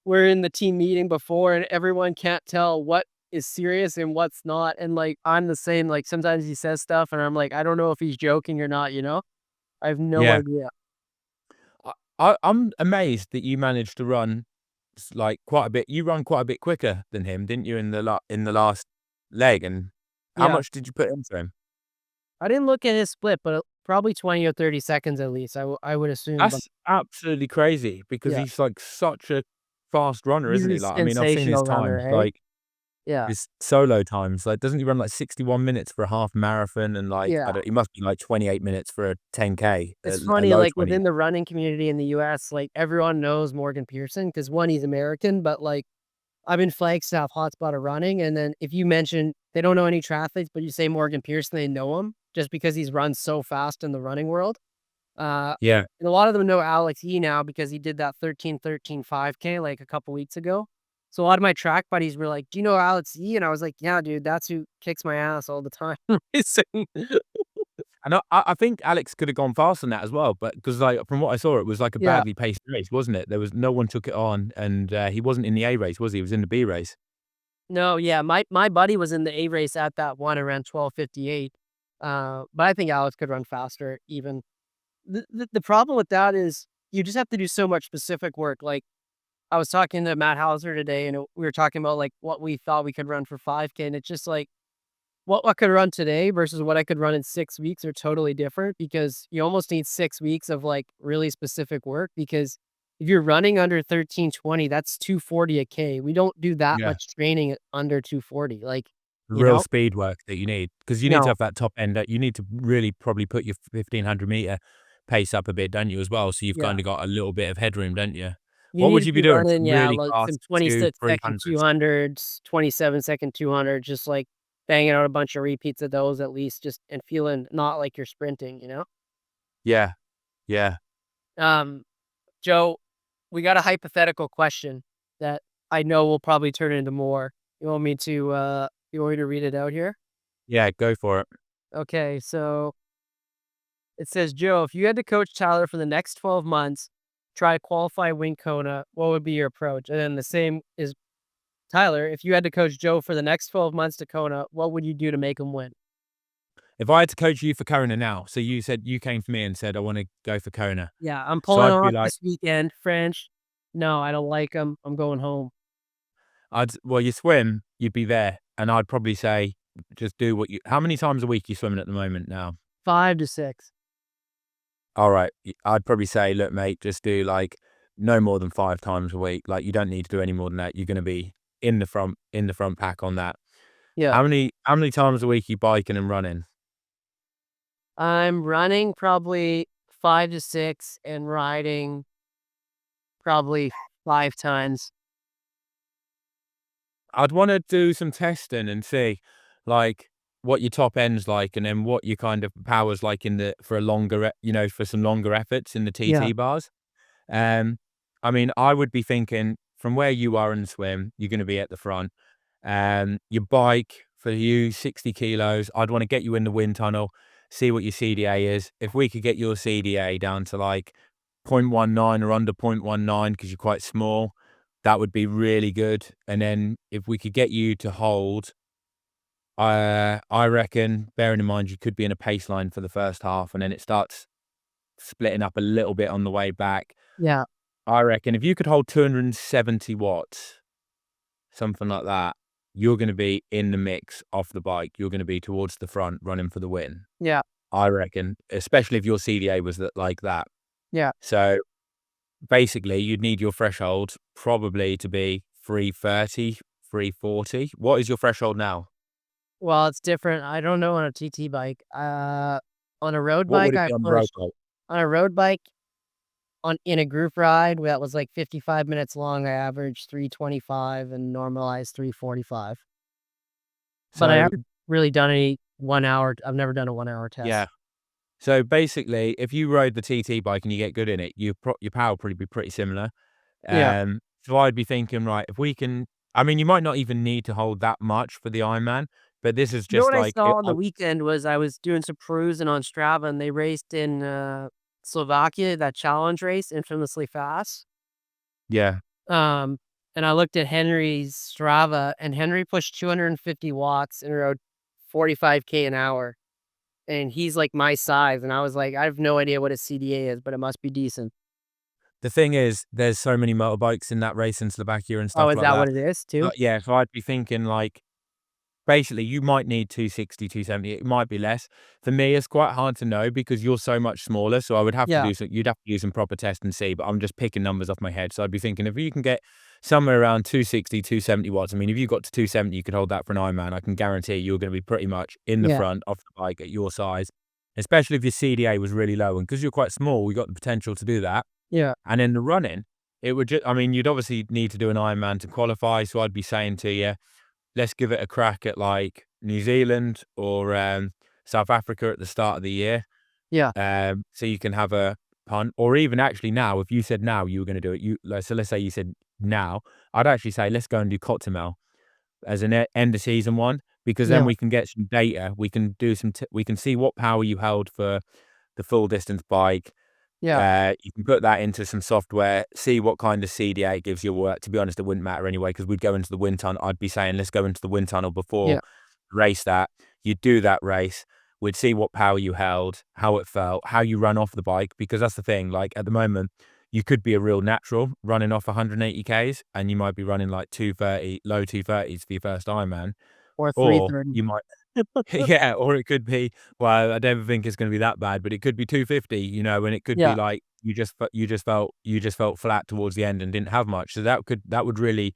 B: we're in the team meeting before, and everyone can't tell what is serious and what's not. And like I'm the same. Like sometimes he says stuff, and I'm like, I don't know if he's joking or not. I have no
A: Yeah.
B: idea.
A: I'm amazed that you managed to run like quite a bit. You run quite a bit quicker than him, didn't you, in the last leg? And how
B: Yeah.
A: much did you put into him?
B: I didn't look at his split, but probably 20 or 30 seconds at least, I would assume, but
A: That's absolutely crazy because
B: yeah,
A: he's like such a fast runner,
B: he's
A: isn't
B: a
A: he? Like, I mean, I've seen his
B: sensational runner,
A: times,
B: hey?
A: like
B: Yeah,
A: his solo times. Like, doesn't he run like 61 minutes for a half marathon? And like, I
B: yeah.
A: don't, he must be like 28 minutes for a 10K,
B: It's
A: a
B: funny,
A: low
B: like,
A: 20.
B: within the running community in the US, like, everyone knows Morgan Pearson because 1, he's American, but, like, I'm in Flagstaff, hotspot of running, and then if you mention they don't know any triathletes, but you say Morgan Pearson, they know him just because he's run so fast in the running world. Uh,
A: Yeah.
B: and a lot of them know Alex E now because he did that 13:13 5K like a couple weeks ago. So a lot of my track buddies were like, "Do you know Alex E?" And I was like, "Yeah, dude, that's who kicks my ass all the time." racing."
A: And I think Alex could have gone faster than that as well, but because like, from what I saw, it was like a
B: Yeah.
A: badly paced race, wasn't it? There was no one took it on, and, he wasn't in the A race, was he? He was in the B race.
B: No, yeah, my buddy was in the A race at that one around 12:58. But I think Alex could run faster even. The problem with that is you just have to do so much specific work. Like I was talking to Matt Hauser today, and we were talking about like what we thought we could run for 5K, and it's just like what I could run today versus what I could run in 6 weeks are totally different because you almost need 6 weeks of like really specific work. Because if you're running under 13:20, that's 240 a K. We don't do that
A: Yeah.
B: much training at under 240. Like,
A: The
B: you
A: real
B: know,
A: speed work that you need, because you need to
B: no,
A: have that top end, you need to really probably put your 1,500 meter pace up a bit, don't you, as well? So you've
B: yeah.
A: kinda got a little bit of headroom, don't you?
B: You
A: What
B: need
A: would
B: to
A: you be
B: be
A: doing?
B: running,
A: Some
B: yeah,
A: really
B: like some
A: fast 2,
B: 26-second
A: 300s?
B: 200s, 27-second 200, just like banging out a bunch of repeats of those at least, just and feeling not like you're sprinting?
A: Yeah, yeah.
B: Um, Joe, we got a hypothetical question that I know will probably turn into more. You want me to read it out here?
A: Yeah, go for it.
B: Okay, so it says, Joe, if you had to coach Tyler for the next 12 months, try to qualify, win Kona, what would be your approach? And then the same is Tyler, if you had to coach Joe for the next 12 months to Kona, what would you do to make him win?
A: If I had to coach you for Kona now, so you said you came to me and said I want to go for Kona,
B: Yeah, I'm
A: so
B: pulling
A: I'd be
B: off
A: like,
B: this weekend. French. No, I don't like him. I'm going home.
A: well, you swim, you'd be there, and I'd probably say just do what you. How many times a week are you swimming at the moment now?
B: 5 to 6.
A: All right, I'd probably say, look, mate, just do like no more than 5 times a week. Like you don't need to do any more than that. You're going to be in the front pack on that.
B: Yeah.
A: How many times a week are you biking and running?
B: I'm running probably 5 to 6 and riding probably 5 times.
A: I'd want to do some testing and see, like, what your top end's like, and then what your kind of power's like for a longer, for some longer efforts in the
B: Yeah.
A: TT bars. Um, I mean, I would be thinking from where you are in the swim, you're going to be at the front. Your bike for you, 60 kilos. I'd want to get you in the wind tunnel, see what your CDA is. If we could get your CDA down to like 0.19 or under 0.19 because you're quite small, that would be really good. And then if we could get you to hold, I reckon, bearing in mind you could be in a pace line for the first half and then it starts splitting up a little bit on the way back.
B: Yeah.
A: I reckon if you could hold 270 watts, something like that, you're going to be in the mix off the bike. You're going to be towards the front running for the win.
B: Yeah.
A: I reckon, especially if your CDA was like that.
B: Yeah.
A: So basically, you'd need your threshold probably to be 330, 340. What is your threshold now?
B: Well, it's different. I don't know on a TT bike. On a road
A: What would
B: bike,
A: it
B: I
A: be on the road
B: pushed
A: bike?
B: on a road bike in a group ride that was like 55 minutes long. I averaged 325 and normalized 345. But I
A: So
B: haven't really done any 1 hour. I've never done a 1 hour test.
A: yeah. So basically, if you rode the TT bike and you get good in it, your power will probably be pretty similar.
B: Yeah.
A: So I'd be thinking, right, if we can, I mean, you might not even need to hold that much for the Ironman, but this is
B: You know
A: just
B: what I
A: like,
B: saw on the weekend was I was doing some perusing on Strava and they raced in Slovakia, that challenge race, infamously fast.
A: yeah,
B: Um, and I looked at Henry's Strava and Henry pushed 250 watts and rode 45K an hour. And he's like my size. And I was like, I have no idea what his CDA is, but it must be decent.
A: the thing is, there's so many motorbikes in that race in Slovakia and
B: Oh,
A: stuff
B: is
A: like
B: that
A: that.
B: what it is too?
A: But yeah, so I'd be thinking like, basically, you might need 260, 270. It might be less. For me, it's quite hard to know because you're so much smaller. So I would have to
B: Yeah.
A: you'd have to do some proper tests and see, but I'm just picking numbers off my head. So I'd be thinking if you can get somewhere around 260, 270 watts, I mean, if you got to 270, you could hold that for an Ironman. I can guarantee you're going to be pretty much in the
B: Yeah.
A: front off the bike at your size, especially if your CDA was really low. And because you're quite small, you got the potential to do that.
B: Yeah.
A: And in the running, it would just, I mean, you'd obviously need to do an Ironman to qualify. So I'd be saying to you, let's give it a crack at like New Zealand or South Africa at the start of the year.
B: Yeah.
A: So you can have a punt, or even actually now, if you said now you were going to do it, so let's say you said now, I'd actually say let's go and do Cozumel as an end of season one, because then
B: Yeah.
A: we can get some data. We can do we can see what power you held for the full distance bike.
B: Yeah.
A: You can put that into some software, see what kind of CDA it gives your work. To be honest, it wouldn't matter anyway, because we'd go into the wind tunnel. I'd be saying, let's go into the wind tunnel before
B: Yeah.
A: race that. You'd do that race. We'd see what power you held, how it felt, how you run off the bike, because that's the thing. Like at the moment, you could be a real natural running off 180 Ks and you might be running like 230, low 230s for your first Ironman.
B: Or
A: Or
B: 330.
A: you might, yeah, or it could be, well, I don't think it's going to be that bad, but it could be 250, and it could be
B: Yeah.
A: like you just felt flat towards the end and didn't have much. So that would really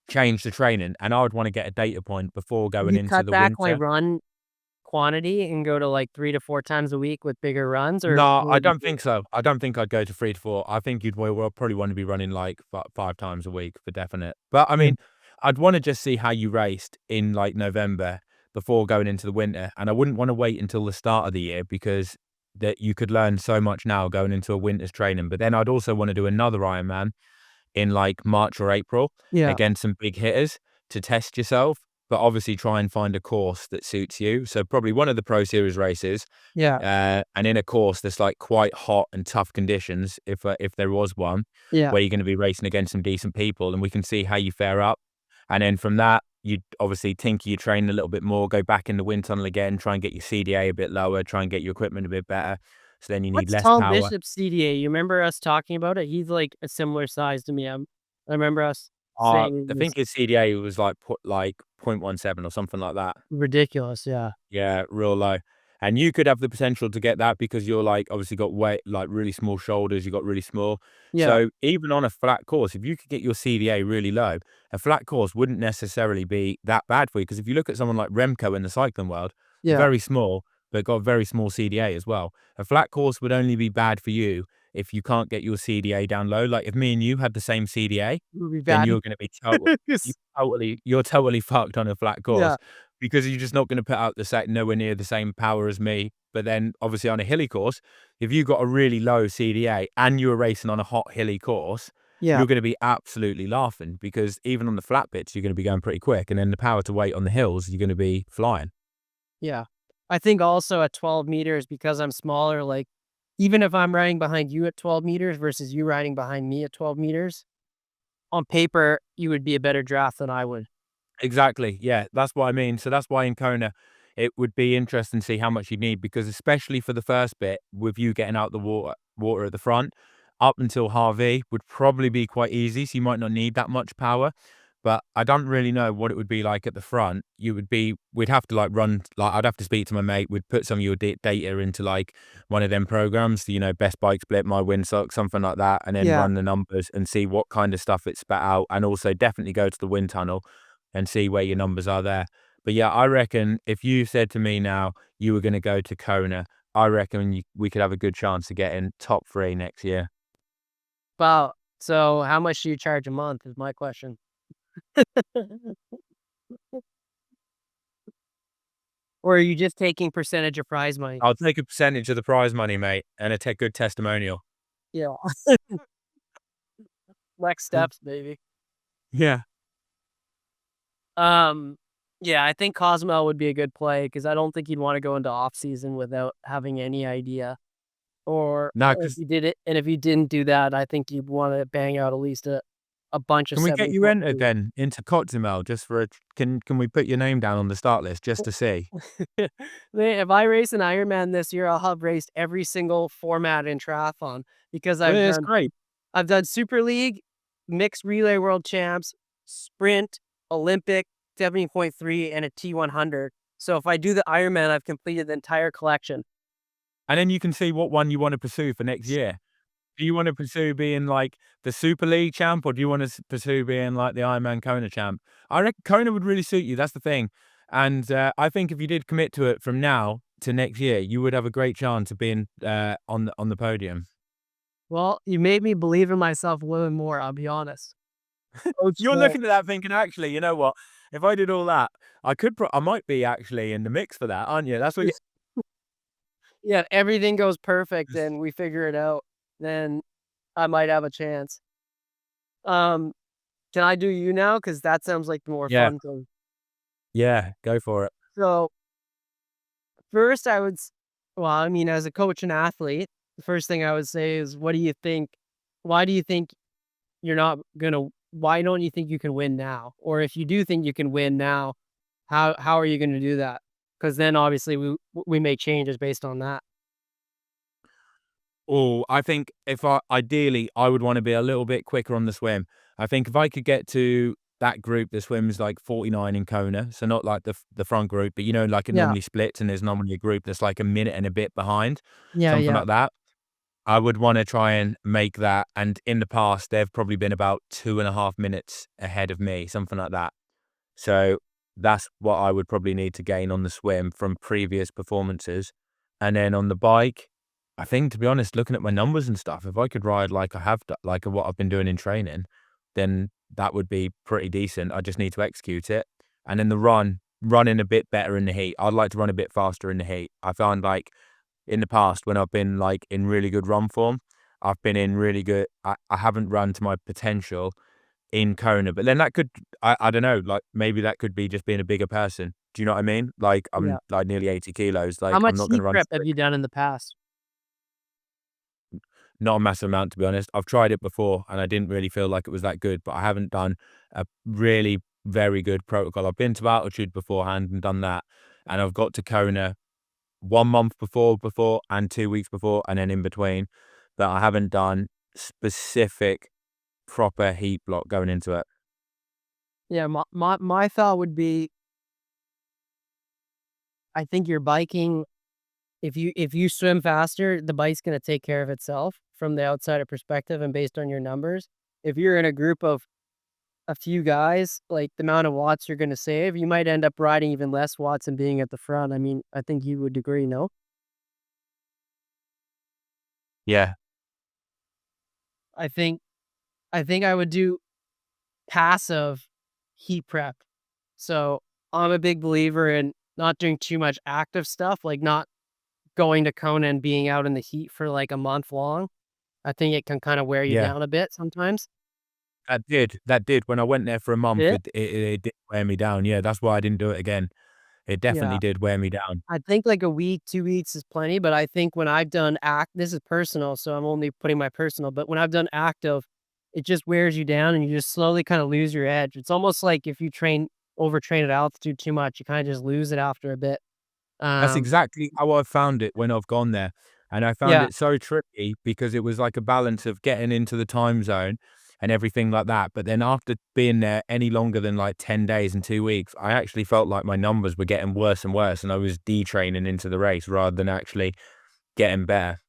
A: change the training, and I would want to get a data point before
B: Have
A: going
B: you
A: into
B: cut
A: the
B: back my
A: winter.
B: run quantity and go to like 3 to 4 times a week with bigger runs, or
A: No,
B: what
A: I
B: would you
A: don't
B: do?
A: think so. I don't think I'd go to 3 to 4. I think you'd well probably want to be running like 5 times a week for definite. But I
B: Yeah.
A: mean, I'd want to just see how you raced in like November before going into the winter, and I wouldn't want to wait until the start of the year because that you could learn so much now going into a winter's training. But then I'd also want to do another Ironman in like March or April
B: Yeah.
A: against some big hitters to test yourself. but obviously try and find a course that suits you. So probably one of the Pro Series races,
B: Yeah.
A: and in a course that's like quite hot and tough conditions, if there was one,
B: Yeah.
A: where you're going to be racing against some decent people, and we can see how you fare up. And then from that, you obviously tinker your training a little bit more, go back in the wind tunnel again, try and get your CDA a bit lower, try and get your equipment a bit better. So then you need
B: What's
A: less
B: Tom
A: power.
B: Bishop's CDA? You remember us talking about it? He's like a similar size to me. I remember us saying
A: I
B: it was
A: think his CDA was like 0.17 or something like that.
B: ridiculous. Yeah.
A: Yeah, real low. And you could have the potential to get that because you're like obviously got weight, like really small shoulders, you got really small.
B: Yeah.
A: So even on a flat course, if you could get your CDA really low, a flat course wouldn't necessarily be that bad for you. Because if you look at someone like Remco in the cycling world,
B: Yeah.
A: very small, but got a very small CDA as well. A flat course would only be bad for you if you can't get your CDA down low. Like if me and you had the same CDA,
B: It would be
A: then
B: bad.
A: you're going to be you're totally fucked on a flat
B: Yeah.
A: course because you're just not going to put out nowhere near the same power as me. But then obviously on a hilly course, if you got a really low CDA and you were racing on a hot hilly course,
B: Yeah.
A: you're going to be absolutely laughing because even on the flat bits, you're going to be going pretty quick. And then the power to weight on the hills, you're going to be flying.
B: Yeah. I think also at 12 meters, because I'm smaller, like even if I'm riding behind you at 12 meters versus you riding behind me at 12 meters, on paper, you would be a better draft than I would.
A: Exactly. Yeah, that's what I mean. So that's why in Kona, it would be interesting to see how much you need because especially for the first bit, with you getting out the water at the front, up until Harvey would probably be quite easy. So you might not need that much power. But I don't really know what it would be like at the front. We'd have to like run, like I'd have to speak to my mate. We'd put some of your data into like one of them programs, best bike split, my windsock, something like that, and then
B: Yeah.
A: run the numbers and see what kind of stuff it spat out. And also definitely go to the wind tunnel and see where your numbers are there. But yeah, I reckon if you said to me now you were going to go to Kona, I reckon we could have a good chance of getting top 3 next year.
B: Wow. So how much do you charge a month is my question. Or are you just taking percentage of prize money?
A: I'll take a percentage of the prize money, mate, and a good testimonial.
B: Yeah. Next steps, baby.
A: Yeah.
B: Um, yeah, I think Cozumel would be a good play because I don't think you'd want to go into off season without having any idea. Or
A: No,
B: if
A: because
B: you did it, and if you didn't do that, I think you'd want to bang out at least a bunch of
A: can we get you entered
B: 70.2.
A: then into Cozumel just for can we put your name down on the start list just to see?
B: If I race an Ironman this year, I'll have raced every single format in triathlon because
A: Well, it's great.
B: I've done Super League, mixed relay world champs, sprint, Olympic, 70.3, and a T100. So if I do the Ironman, I've completed the entire collection.
A: And then you can see what one you want to pursue for next year. Do you want to pursue being like the Super League champ, or do you want to pursue being like the Ironman Kona champ? I reckon Kona would really suit you. That's the thing. And I think if you did commit to it from now to next year, you would have a great chance of being on the podium.
B: Well, you made me believe in myself a little more, I'll be honest. Coach
A: You're
B: Smith.
A: looking at that thinking, actually, you know what? If I did all that, I might be actually in the mix for that, aren't you? That's what.
B: Yeah, if everything goes perfect and we figure it out, then I might have a chance. Um, can I do you now? Because that sounds like the more
A: Yeah,
B: fun thing.
A: yeah, go for it.
B: So first, well, I mean, as a coach and athlete, the first thing I would say is, what do you think? Why do you think you're not gonna? Why don't you think you can win now? Or if you do think you can win now, how are you going to do that? Because then obviously we make changes based on that.
A: Oh, I think if ideally, I would want to be a little bit quicker on the swim. I think if I could get to that group that swims like 49 in Kona, so not like the front group, but like it
B: Yeah,
A: normally splits and there's normally a group that's like a minute and a bit behind,
B: yeah,
A: something
B: yeah,
A: like that. I would want to try and make that. And in the past, they've probably been about 2.5 minutes ahead of me, something like that. So that's what I would probably need to gain on the swim from previous performances. And then on the bike, I think, to be honest, looking at my numbers and stuff, if I could ride like I have like what I've been doing in training, then that would be pretty decent. I just need to execute it. And then the running a bit better in the heat. I'd like to run a bit faster in the heat. I find like in the past when I've been like in really good run form, I've been in really good. I haven't run to my potential in Kona. But then that could, I don't know, like maybe that could be just being a bigger person. Do you know what I mean? Like
B: Yeah.
A: I'm like nearly 80 kilos.
B: How
A: Like I'm
B: much
A: not going
B: heat
A: to run
B: prep have
A: sprint.
B: you done in the past?
A: Not a massive amount, to be honest. I've tried it before and I didn't really feel like it was that good, but I haven't done a really very good protocol. I've been to altitude beforehand and done that. And I've got to Kona 1 month before and 2 weeks before, and then in between. But I haven't done specific proper heat block going into it.
B: Yeah, my thought would be, I think your biking, if you swim faster, the bike's gonna take care of itself from the outsider perspective and based on your numbers. If you're in a group of a few guys, like the amount of watts you're gonna save, you might end up riding even less watts and being at the front. I mean, I think you would agree, no?
A: Yeah.
B: I think I think I would do passive heat prep. So I'm a big believer in not doing too much active stuff, like not going to Kona and being out in the heat for like a month long. I think it can kind of wear you
A: Yeah.
B: down a bit sometimes.
A: That did. When I went there for a month,
B: Yeah.
A: it did wear me down. Yeah, that's why I didn't do it again. It definitely
B: Yeah.
A: did wear me down.
B: I think like a week, 2 weeks is plenty, but I think when I've done this is personal, so I'm only putting my personal, but when I've done active, it just wears you down and you just slowly kind of lose your edge. It's almost like if you overtrain at altitude too much, you kind of just lose it after a bit.
A: That's
B: Um,
A: exactly how I've found it when I've gone there, and I found
B: yeah,
A: it so tricky because it was like a balance of getting into the time zone and everything like that, but then after being there any longer than, like, 10 days and 2 weeks, I actually felt like my numbers were getting worse and worse, and I was detraining into the race rather than actually getting better.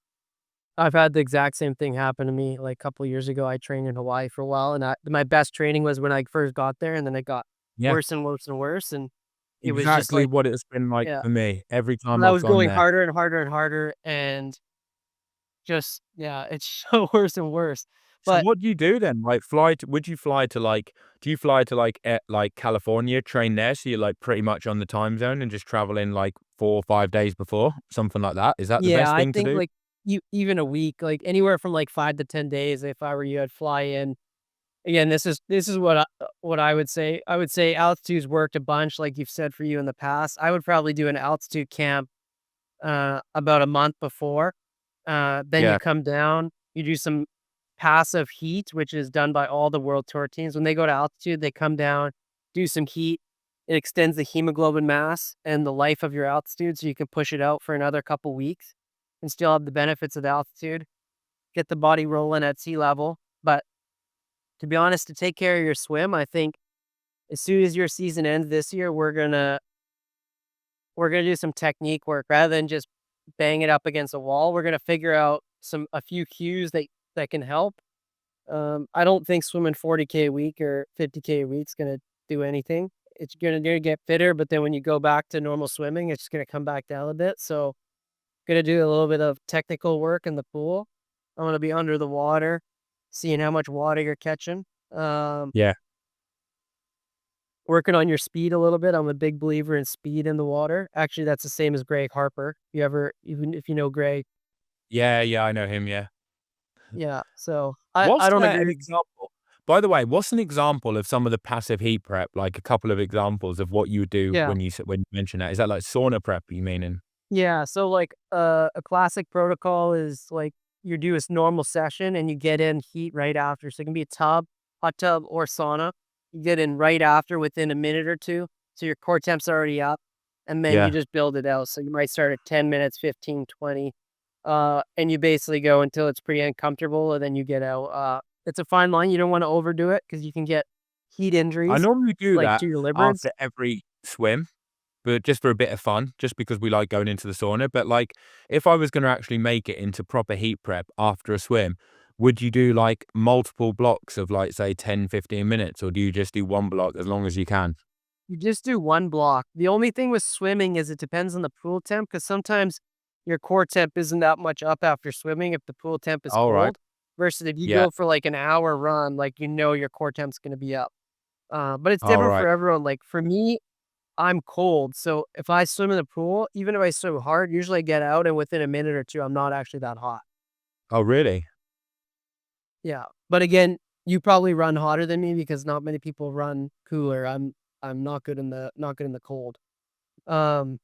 B: I've had the exact same thing happen to me. Like a couple years ago, I trained in Hawaii for a while, and my best training was when I first got there, and then it got
A: Yeah,
B: worse and worse and worse, and it was just
A: exactly
B: like,
A: what it's been like
B: yeah,
A: for me every time
B: I
A: I've
B: was
A: gone
B: going
A: there.
B: harder and harder and harder, and just yeah, it's so worse and worse.
A: So
B: But
A: what do you do then? Like, fly to would you fly to, like do you fly to, like, California, train there, so you're, like, pretty much on the time zone and just travel in, like, 4 or 5 days before? Something like that? Is that the
B: yeah,
A: best
B: I
A: thing to
B: think
A: do?
B: like even a week, like anywhere from like 5 to 10 days. If I were you, I'd fly in. Again, this is what I would say. I would say altitude's worked a bunch, like you've said for you in the past. I would probably do an altitude camp about a month before. Then you
A: Yeah,
B: come down, you do some passive heat, which is done by all the world tour teams. When they go to altitude, they come down, do some heat. It extends the hemoglobin mass and the life of your altitude, so you can push it out for another couple weeks and still have the benefits of the altitude. Get the body rolling at sea level. But to be honest, to take care of your swim, I think as soon as your season ends this year, we're gonna do some technique work rather than just bang it up against a wall. We're gonna figure out a few cues that can help. I don't think swimming 40K a week or 50K a week is gonna do anything. It's gonna get fitter, but then when you go back to normal swimming, it's gonna come back down a bit. So gonna do a little bit of technical work in the pool. I'm gonna be under the water, seeing how much water you're catching. Um,
A: yeah.
B: Working on your speed a little bit. I'm a big believer in speed in the water. Actually, that's the same as Greg Harper. Even if you know Greg.
A: Yeah, yeah, I know him, yeah.
B: Yeah. So I
A: What's,
B: don't
A: an
B: agree.
A: example by the way, what's an example of some of the passive heat prep, like a couple of examples of what you would do
B: Yeah.
A: when when you mention that? Is that like sauna prep you meaning?
B: Yeah. So like a classic protocol is like you do this normal session and you get in heat right after. So it can be a tub, hot tub, or sauna. You get in right after within a minute or two. So your core temp's already up. And then you
A: Yeah.
B: just build it out. So you might start at 10 minutes, 15, 20. And you basically go until it's pretty uncomfortable and then you get out. It's a fine line. You don't want to overdo it because you can get heat
A: I
B: injuries
A: normally do
B: like
A: that
B: to your livers.
A: after every swim, but just for a bit of fun, just because we like going into the sauna. But like, if I was going to actually make it into proper heat prep after a swim, would you do like multiple blocks of like, say, 10, 15 minutes, or do you just do one block as long as you can?
B: You just do one block. The only thing with swimming is it depends on the pool temp because sometimes your core temp isn't that much up after swimming if the pool temp is
A: All right.
B: cold. Versus if you
A: Yeah.
B: go for like an hour run, like your core temp's gonna be up. But it's
A: All
B: different
A: right.
B: for everyone. Like for me, I'm cold, so if I swim in the pool, even if I swim hard, usually I get out and within a minute or two, I'm not actually that hot.
A: Oh, really?
B: Yeah. But again, You probably run hotter than me because not many people run cooler. I'm not good in the cold. Um,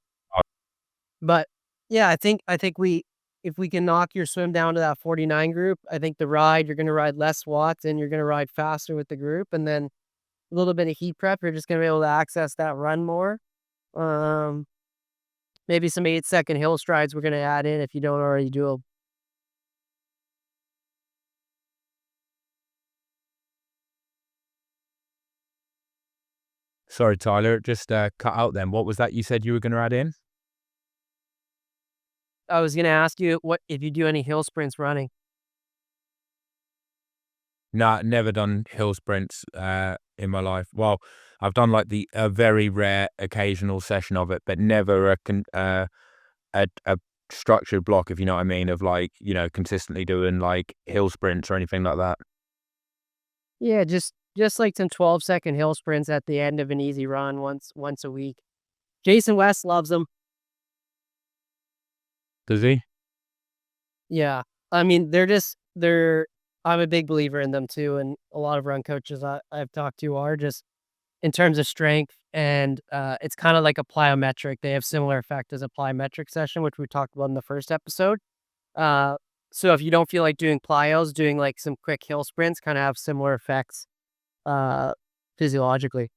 B: but yeah, I think we if we can knock your swim down to that 49 group, I think the ride you're gonna ride less watts and you're gonna ride faster with the group, and then a little bit of heat prep, you're just gonna be able to access that run more. Um, maybe some 8-second hill strides we're gonna add in if you don't already do them.
A: Sorry, Tyler, it just cut out then. What was that you said you were going to add in?
B: I was gonna ask you what if you do any hill sprints running.
A: Nah, never done hill sprints in my life. Well, I've done like a very rare occasional session of it, but never a structured block, if you know what I mean, of like, you know, consistently doing like hill sprints or anything like that.
B: Yeah, just like some 12-second hill sprints at the end of an easy run once a week. Jason West loves them.
A: Does he?
B: Yeah. I mean, they're I'm a big believer in them too, and a lot of run coaches I've talked to are just in terms of strength and, it's kinda like a plyometric. They have similar effect as a plyometric session, which we talked about in the first episode. Uh, so if you don't feel like doing plyos, doing, like, some quick hill sprints kinda have similar effects, uh, physiologically.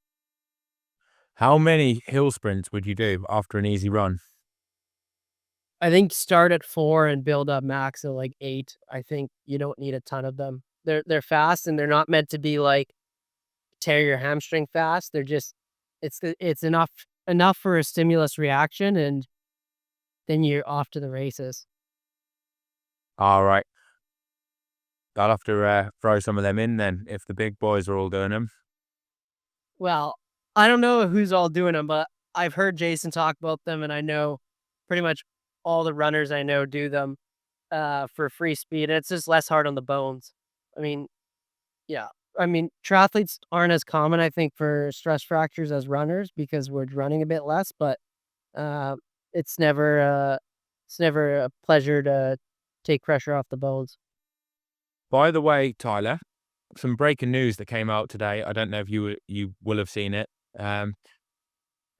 A: How many hill sprints would you do after an easy run?
B: I think start at 4 and build up max at, like, 8. I think you don't need a ton of them. They're fast, and they're not meant to be, like, tear your hamstring fast. They're just it's enough for a stimulus reaction, and then you're off to the races.
A: All right. I'll have to throw some of them in then if the big boys are all doing them.
B: Well, I don't know who's all doing them, but I've heard Jason talk about them, and I know pretty much all the runners I know do them, for free speed, and it's just less hard on the bones. I mean, yeah. I mean, triathletes aren't as common, I think, for stress fractures as runners because we're running a bit less, but, uh, it's never, uh, it's never a pleasure to take pressure off the bones.
A: By the way, Tyler, some breaking news that came out today. I don't know if you will have seen it. Um,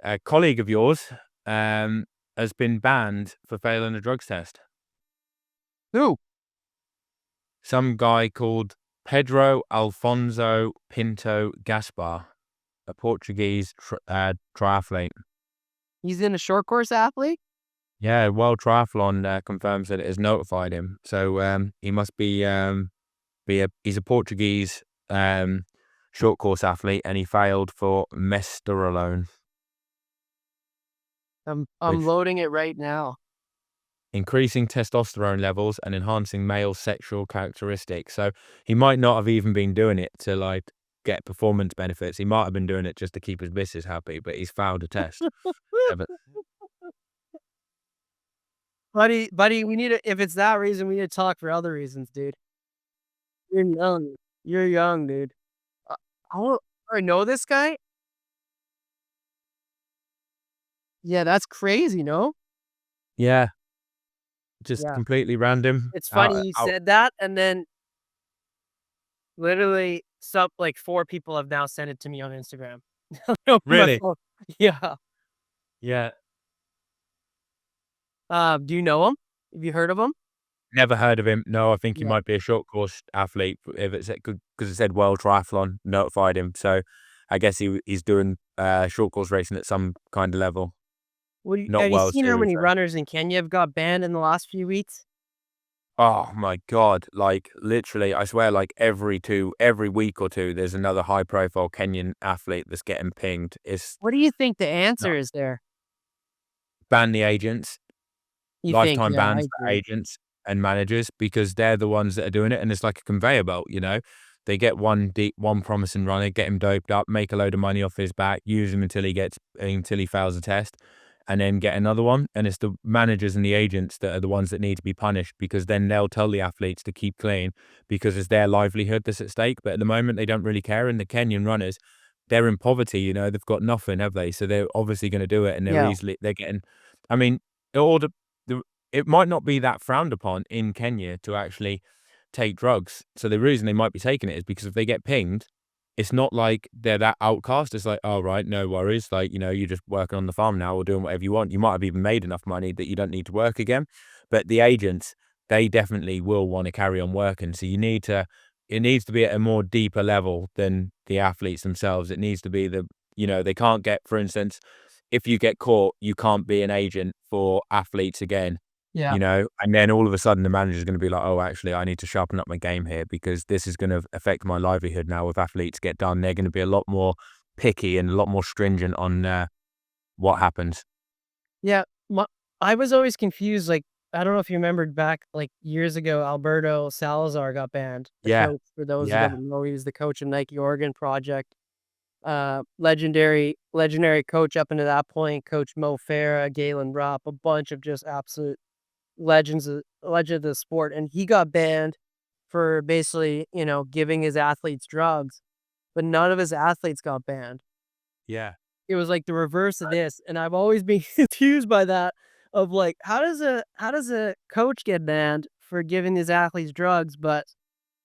A: a colleague of yours has been banned for failing a drugs test.
B: Who?
A: Some guy called Pedro Alfonso Pinto Gaspar, a Portuguese triathlete.
B: He's in a short course athlete?
A: Yeah, World Triathlon confirms that it has notified him. So he must be he's a Portuguese short course athlete, and he failed for mesterolone,
B: I'm
A: which
B: loading it right now.
A: increasing testosterone levels and enhancing male sexual characteristics. So he might not have even been doing it to like get performance benefits. He might have been doing it just to keep his missus happy, but he's failed a test. Yeah, but
B: Buddy, we need to if it's that reason, we need to talk for other reasons, dude. You're young. You're young, dude. Uh, I know this guy? Yeah, that's crazy, no?
A: yeah, just
B: Yeah.
A: completely random.
B: It's funny you
A: Out.
B: said that, and then literally some like 4 people have now sent it to me on Instagram. Open my
A: Really?
B: phone. Yeah.
A: Yeah.
B: Do you know him? Have you heard of him?
A: Never heard of him. No, I think he
B: Yeah.
A: might be a short course athlete if it's because it said World Triathlon notified him. So I guess he's doing short course racing at some kind of level, not
B: Have you
A: World
B: seen how
A: Series
B: many
A: though.
B: runners in Kenya have got banned in the last few weeks?
A: Oh my God. Like literally, I swear, like every week or two, there's another high profile Kenyan athlete that's getting pinged. It's
B: What do you think the
A: not
B: answer is there?
A: ban the agents,
B: You think?
A: lifetime
B: Yeah, I
A: bans for
B: agree.
A: agents and managers because they're the ones that are doing it. And it's like a conveyor belt, you know? They get one promising runner, get him doped up, make a load of money off his back, use him until he fails the test, and then get another one. And it's the managers and the agents that are the ones that need to be punished because then they'll tell the athletes to keep clean because it's their livelihood that's at stake. But at the moment, they don't really care. And the Kenyan runners, they're in poverty, you know, they've got nothing, have they? So they're obviously going to do it, and
B: Yeah.
A: they're getting. I mean, all the it might not be that frowned upon in Kenya to actually take drugs. So the reason they might be taking it is because if they get pinged, it's not like they're that outcast. It's like, oh, right, no worries. Like, you know, you're just working on the farm now or doing whatever you want. You might have even made enough money that you don't need to work again. But the agents, they definitely will want to carry on working. So it needs to be at a more deeper level than the athletes themselves. It needs to be they can't get, for instance, if you get caught, you can't be an agent for athletes again.
B: Yeah.
A: And then all of a sudden the manager's going to be like, oh, actually, I need to sharpen up my game here because this is going to affect my livelihood now. If athletes get done, they're going to be a lot more picky and a lot more stringent on what happens.
B: Yeah. I was always confused. Like, I don't know if you remembered back like years ago, Alberto Salazar got banned. The
A: Yeah.
B: coach, for those who
A: Yeah.
B: don't know, he was the coach of Nike Oregon Project. Legendary coach up into that point. Coach Mo Farah, Galen Rupp, a bunch of just absolute legend of the sport, and he got banned for basically, giving his athletes drugs, but none of his athletes got banned.
A: Yeah.
B: It was like the reverse of this, and I've always been confused by that. Of like, how does a coach get banned for giving his athletes drugs, but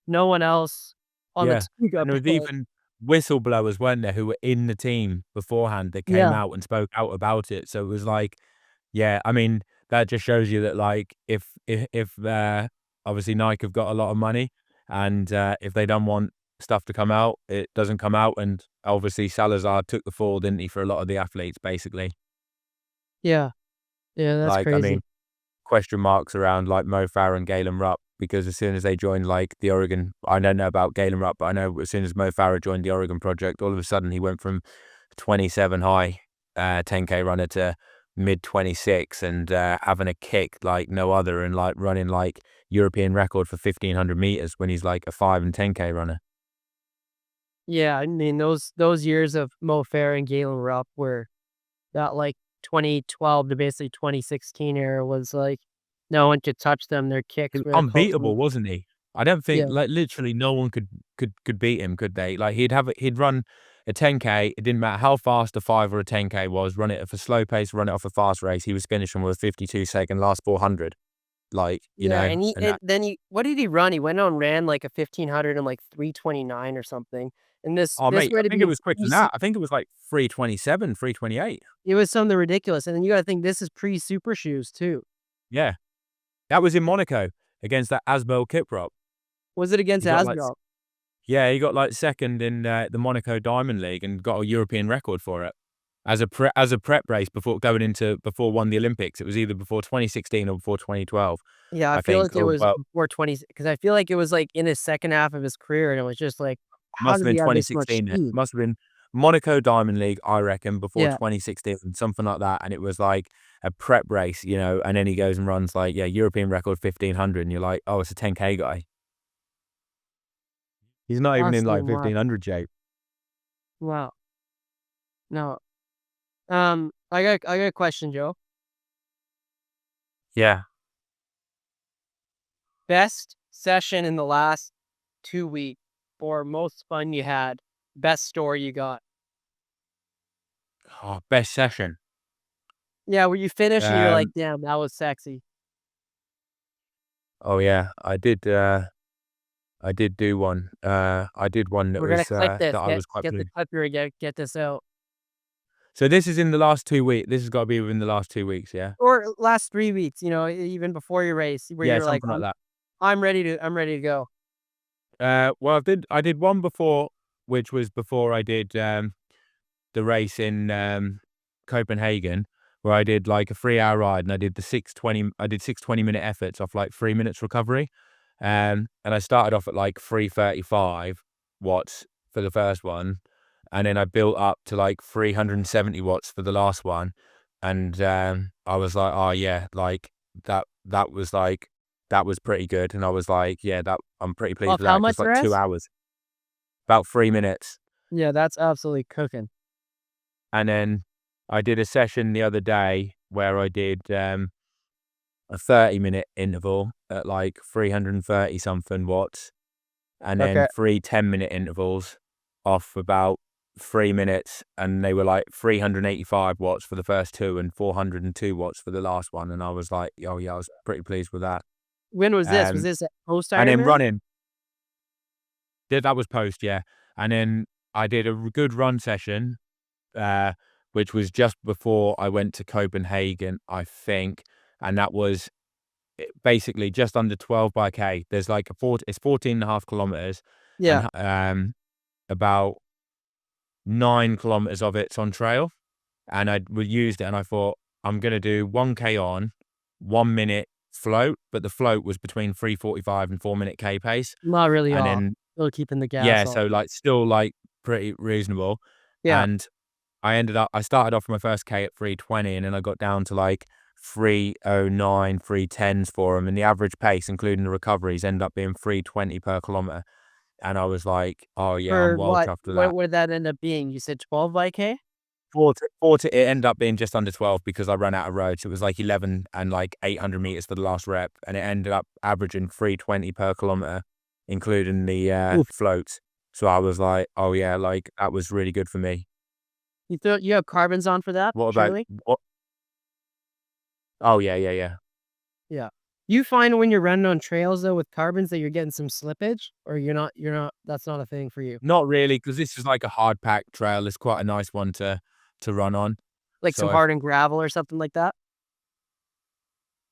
B: no one else on the
A: Yeah.
B: team got
A: And there was
B: banned?
A: even whistleblowers, weren't there, who were in the team beforehand that came
B: Yeah,
A: out and spoke out about it. So it was like, yeah, I mean, that just shows you that, like, if obviously Nike have got a lot of money and if they don't want stuff to come out, it doesn't come out. And obviously Salazar took the fall, didn't he, for a lot of the athletes, basically.
B: yeah, yeah. That's
A: Like, I mean,
B: crazy.
A: question marks around like Mo Farah and Galen Rupp because as soon as they joined like the Oregon, I don't know about Galen Rupp, but I know as soon as Mo Farah joined the Oregon project, all of a sudden he went from 27 high 10K runner to mid 26 and having a kick like no other and like running like European record for 1500 meters when he's like a 5 and 10K runner.
B: Yeah, I mean those years of Mo Farah and Galen Rupp were that like 2012 to basically 2016 era was like no one could touch them. Their
A: He
B: kicks
A: was
B: were
A: unbeatable, wasn't he? I don't think
B: yeah,
A: like literally no one could beat him, could they? Like he'd run a 10K, it didn't matter how fast a 5 or a 10K was, run it at a slow pace, run it off a fast race, he was finishing with a 52-second last 400. Like,
B: yeah. And
A: and that
B: then what did he run? He went on ran like a 1500 and like 3:29 or something. And
A: oh,
B: this
A: mate,
B: would
A: I
B: have
A: think it
B: been
A: was quicker than that. I think it was like 3:27, 3:28.
B: it was something ridiculous. And then you got to think this is pre super shoes too.
A: Yeah. That was in Monaco against that Asbel Kiprop.
B: Was it against
A: He got like
B: Asbel?
A: yeah, he got like second in the Monaco Diamond League and got a European record for it as a prep race before won the Olympics. It was either before 2016 or before 2012,
B: Yeah, I
A: I
B: feel
A: think.
B: like it
A: Or
B: was
A: well,
B: before 20 because I feel like it was like in his second half of his career, and it was just like, how
A: must have
B: did
A: been
B: he have this much
A: 2016 then.
B: speed?
A: Must have been Monaco Diamond League, I reckon, before
B: Yeah.
A: 2016, something like that. And it was like a prep race, and then he goes and runs like, yeah, European record 1500, and you're like, oh, it's a 10K guy. He's not even in like
B: Absolutely wild.
A: 1500 shape.
B: Wow. No. I got a question, Joe.
A: Yeah.
B: Best session in the last 2 weeks or most fun you had? Best story you got?
A: Oh, best session.
B: Yeah, where you finish and you're like,
A: Um,
B: damn, that was sexy.
A: oh yeah, I did do one. I did one that
B: We're gonna
A: was
B: clip
A: that
B: this.
A: I was quite
B: Get the
A: pleased.
B: clipper and get this out.
A: So this is in the last 2 weeks. This has got to be within the last 2 weeks, yeah?
B: Or last 3 weeks, even before your race, where
A: Yeah,
B: you're like,
A: something like that.
B: I'm ready to go.
A: Well, I did one before, which was before I did the race in Copenhagen, where I did like a 3 hour ride and I did 6 20-minute efforts off like 3 minutes recovery. And I started off at like 335 watts for the first one, and then I built up to like 370 watts for the last one. And I was like, oh yeah, like that was like that was pretty good. And I was like, yeah, that I'm pretty pleased
B: Off
A: with
B: how
A: that.
B: much
A: Just like 2
B: rest?
A: hours, about 3 minutes.
B: Yeah, that's absolutely cooking.
A: And then I did a session the other day where I did a 30-minute interval at like 330 something watts, and then
B: Okay.
A: 3 10-minute intervals off about 3 minutes, and they were like 385 watts for the first two and 402 watts for the last one. And I was like, oh yeah, I was pretty pleased with that.
B: When was this? Was
A: Um,
B: this post
A: and then
B: Ironman?
A: running. That was post, yeah. And then I did a good run session, uh, which was just before I went to Copenhagen, I think, and that was basically just under 12 by K. There's like it's 14.5 kilometers,
B: Yeah.
A: and about 9 kilometers of it's on trail. And I used it, and I thought I'm gonna do 1K on 1 minute float, but the float was between 3:45 and 4 minute K pace,
B: Not really
A: and
B: off.
A: then
B: Still keeping the gas
A: yeah,
B: on.
A: so like still like pretty reasonable,
B: Yeah.
A: and I started off my first K at 3:20, and then I got down to like 3:09, 3:10s for them, and the average pace, including the recoveries, ended up being 3:20 per kilometer. And I was like, "Oh yeah, I'm
B: For
A: well
B: what?
A: chuffed with
B: What
A: that."
B: would that end up being? You said 12 by K?
A: It ended up being just under 12 because I ran out of road. So it was like 11 and like 800 meters for the last rep, and it ended up averaging 3:20 per kilometer, including the
B: Oof.
A: floats. So I was like, "Oh yeah, like that was really good for me."
B: You have carbons on for that,
A: What about
B: surely?
A: what? Oh yeah, yeah, yeah.
B: Yeah. You find when you're running on trails though with carbons that you're getting some slippage, or you're not that's not a thing for you?
A: Not really, because this is like a hard pack trail. It's quite a nice one to run on.
B: Like some
A: So I've
B: hardened gravel or something like that?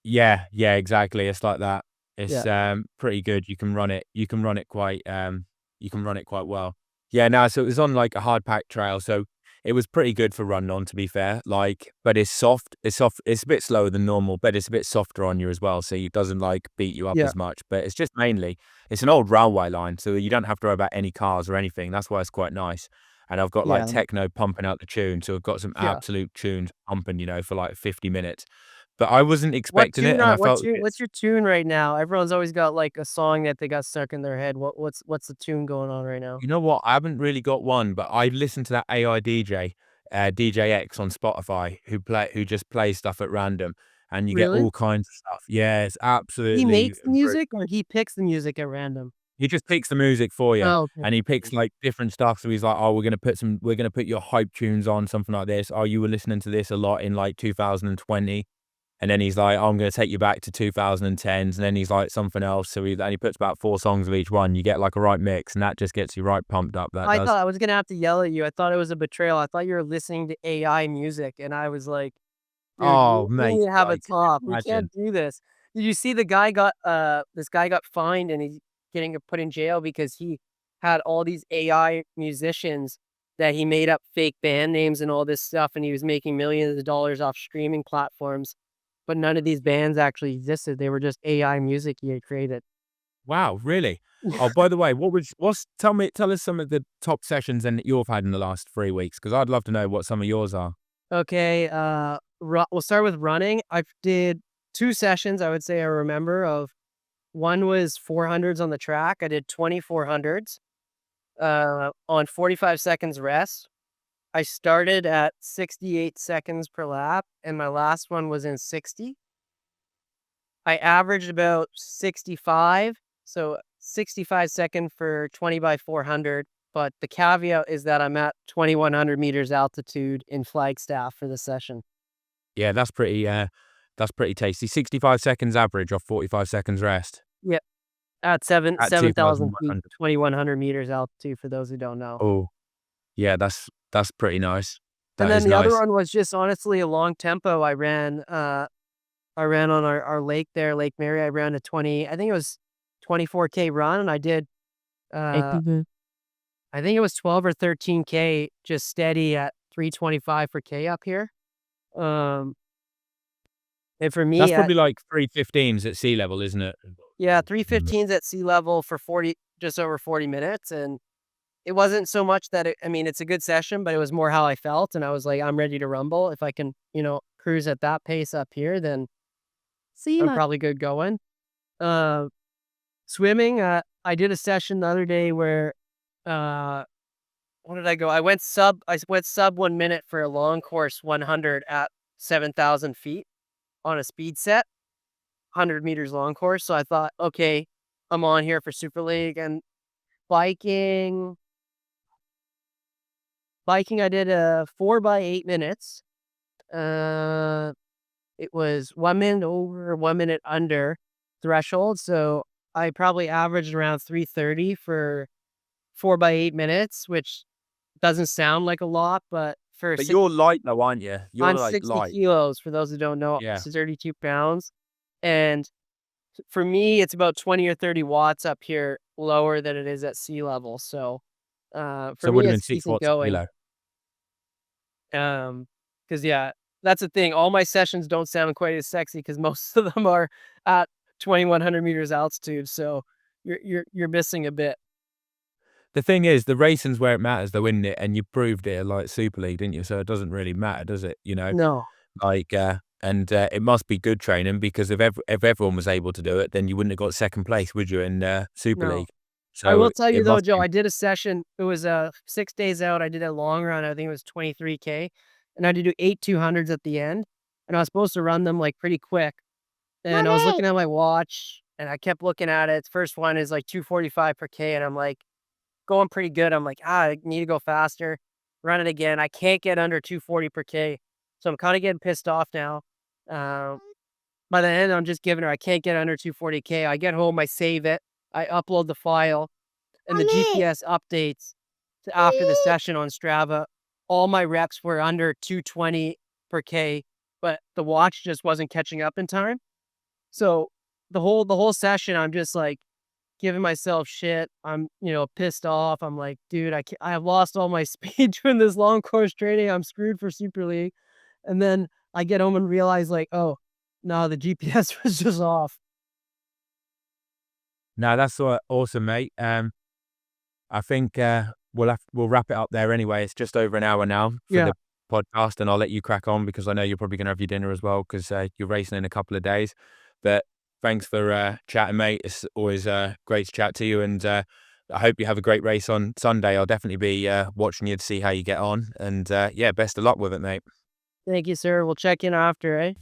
A: Yeah, yeah, exactly. It's like that. It's
B: Yeah.
A: pretty good. You can run it quite well. Yeah, no, so it was on like a hard packed trail, so it was pretty good for running on, to be fair. Like, but it's soft. It's soft. It's a bit slower than normal, but it's a bit softer on you as well, so it doesn't like beat you up
B: Yeah.
A: as much. But it's just mainly it's an old railway line, so you don't have to worry about any cars or anything. That's why it's quite nice. And I've got like
B: Yeah.
A: techno pumping out the tune, so I've got some
B: Yeah.
A: absolute tunes pumping, for like 50 minutes. But I wasn't
B: What
A: expecting it,
B: tune
A: and I
B: are
A: felt a bit.
B: what's your tune right now? Everyone's always got, like, a song that they got stuck in their head. What's the tune going on right now?
A: You know what? I haven't really got one, but I listened to that AI DJ, DJ X on Spotify, who just plays stuff at random, and you get
B: Really?
A: all kinds of stuff. Yeah, it's
B: He
A: absolutely
B: makes the
A: br
B: music or he picks the music at random?
A: he just picks the music for you,
B: Oh, okay.
A: and he picks, like, different stuff, so he's like, "Oh, we're gonna put your hype tunes on," something like this. "Oh, you were listening to this a lot in, like, 2020." And then he's like, "Oh, I'm gonna take you back to 2010s," and then he's like something else, so he puts about 4 songs of each one. You get, like, a right mix, and that just gets you right pumped up, that
B: I
A: does.
B: thought I was gonna have to yell at you. I thought it was a betrayal. I thought you were listening to AI music, and I was like, "Dude,
A: Oh,
B: we
A: mate,
B: need to have a
A: like,
B: talk. We
A: imagine.
B: can't do this." Did you see the guy got, this guy got fined and he's getting put in jail because he had all these AI musicians that he made up fake band names and all this stuff, and he was making millions of dollars off streaming platforms, but none of these bands actually existed. They were just AI music he had created.
A: Wow, really? Oh, by the way, tell us some of the top sessions then that you've had in the last 3 weeks, because 'cause I'd love to know what some of yours are.
B: Okay, we'll start with running. I did 2 sessions, I would say I remember of one was 400s on the track. I did 2400s, on 45 seconds rest. I started at 68 seconds per lap, and my last one was in 60. I averaged about 65, so 65 second for 20 by 400, but the caveat is that I'm at 2,100 meters altitude in Flagstaff for the session.
A: Yeah, that's pretty tasty. 65 seconds average off 45 seconds rest
B: Yep, at seven
A: at
B: 7,000 feet,
A: 2,100.
B: 2,100 meters altitude for those who don't know.
A: Oh, yeah, that's pretty nice.
B: And
A: That
B: then
A: is
B: the other
A: nice.
B: one was just honestly a long tempo. I ran on our lake there, Lake Mary. I ran a 20, I think it was 24K run, and I did, uh, I think it was 12 or 13K just steady at 325 for K up here. Um, and for
A: That's
B: me,
A: probably like 3:15s at sea level, isn't it?
B: yeah, 315s at sea level for 40, just over 40 minutes. And it wasn't so much that I mean, it's a good session, but it was more how I felt. And I was like, I'm ready to rumble. If I can, cruise at that pace up here, then I'm probably good going. Uh, Swimming, I did a session the other day where, uh, what did I go? I went sub 1 minute for a long course 100 at 7,000 feet on a speed set, 100 meters long course. So I thought, okay, I'm on here for Super League. And biking, I did a 4 by 8 minutes. Uh, it was 1 minute over, 1 minute under. threshold. So I probably averaged around 3:30 for 4 by 8 minutes, which doesn't sound like a lot, but for
A: But you're light though, aren't you? You're
B: I'm
A: like
B: 60
A: light.
B: kilos, for those who don't know,
A: Yeah.
B: so 32 pounds. And for me, it's about 20 or 30 watts up here lower than it is at sea level. So
A: So
B: for
A: it would
B: me,
A: have been
B: it's
A: 6
B: decent
A: watts a
B: going.
A: kilo.
B: Because yeah, that's the thing. All my sessions don't sound quite as sexy because most of them are at 2,100 meters altitude. So you're missing a bit.
A: The thing is, the racing's where it matters though, isn't it? And you proved it at, like, Super League, didn't you? So it doesn't really matter, does it? You know?
B: No,
A: Like, it must be good training because if everyone was able to do it, then you wouldn't have got 2nd place, would you, in, Super
B: no.
A: League?
B: I
A: So
B: will tell you
A: it
B: though,
A: must
B: Joe,
A: be.
B: I did a session. It was 6 days out. I did a long run. I think it was 23K, and I had to do 8 200s at the end. And I was supposed to run them like pretty quick. And I was
C: Mommy!
B: looking at my watch, and I kept looking at it. First one is like 2:45 per K, and I'm like going pretty good. I'm like, I need to go faster. Run it again. I can't get under 240 per K, so I'm kind of getting pissed off now. Um, by the end, I'm just giving her. I can't get under 240K. I get home, I save it, I upload the file, and the
C: Mommy!
B: GPS updates to after the session on Strava. All my reps were under 220 per K, but the watch just wasn't catching up in time. So the whole session, I'm just like giving myself shit. I'm, pissed off. I'm like, dude, I have lost all my speed doing this long course training. I'm screwed for Super League. And then I get home and realize like, oh, no, the GPS was just off.
A: No, that's awesome, mate. I think, we'll wrap it up there anyway. It's just over an hour now for
B: Yeah.
A: the podcast, and I'll let you crack on because I know you're probably gonna have your dinner as well 'cause, you're racing in a couple of days. But thanks for, chatting, mate. It's always, great to chat to you, and, I hope you have a great race on Sunday. I'll definitely be, watching you to see how you get on, and, yeah, best of luck with it, mate.
B: Thank you, sir. We'll check in after, eh?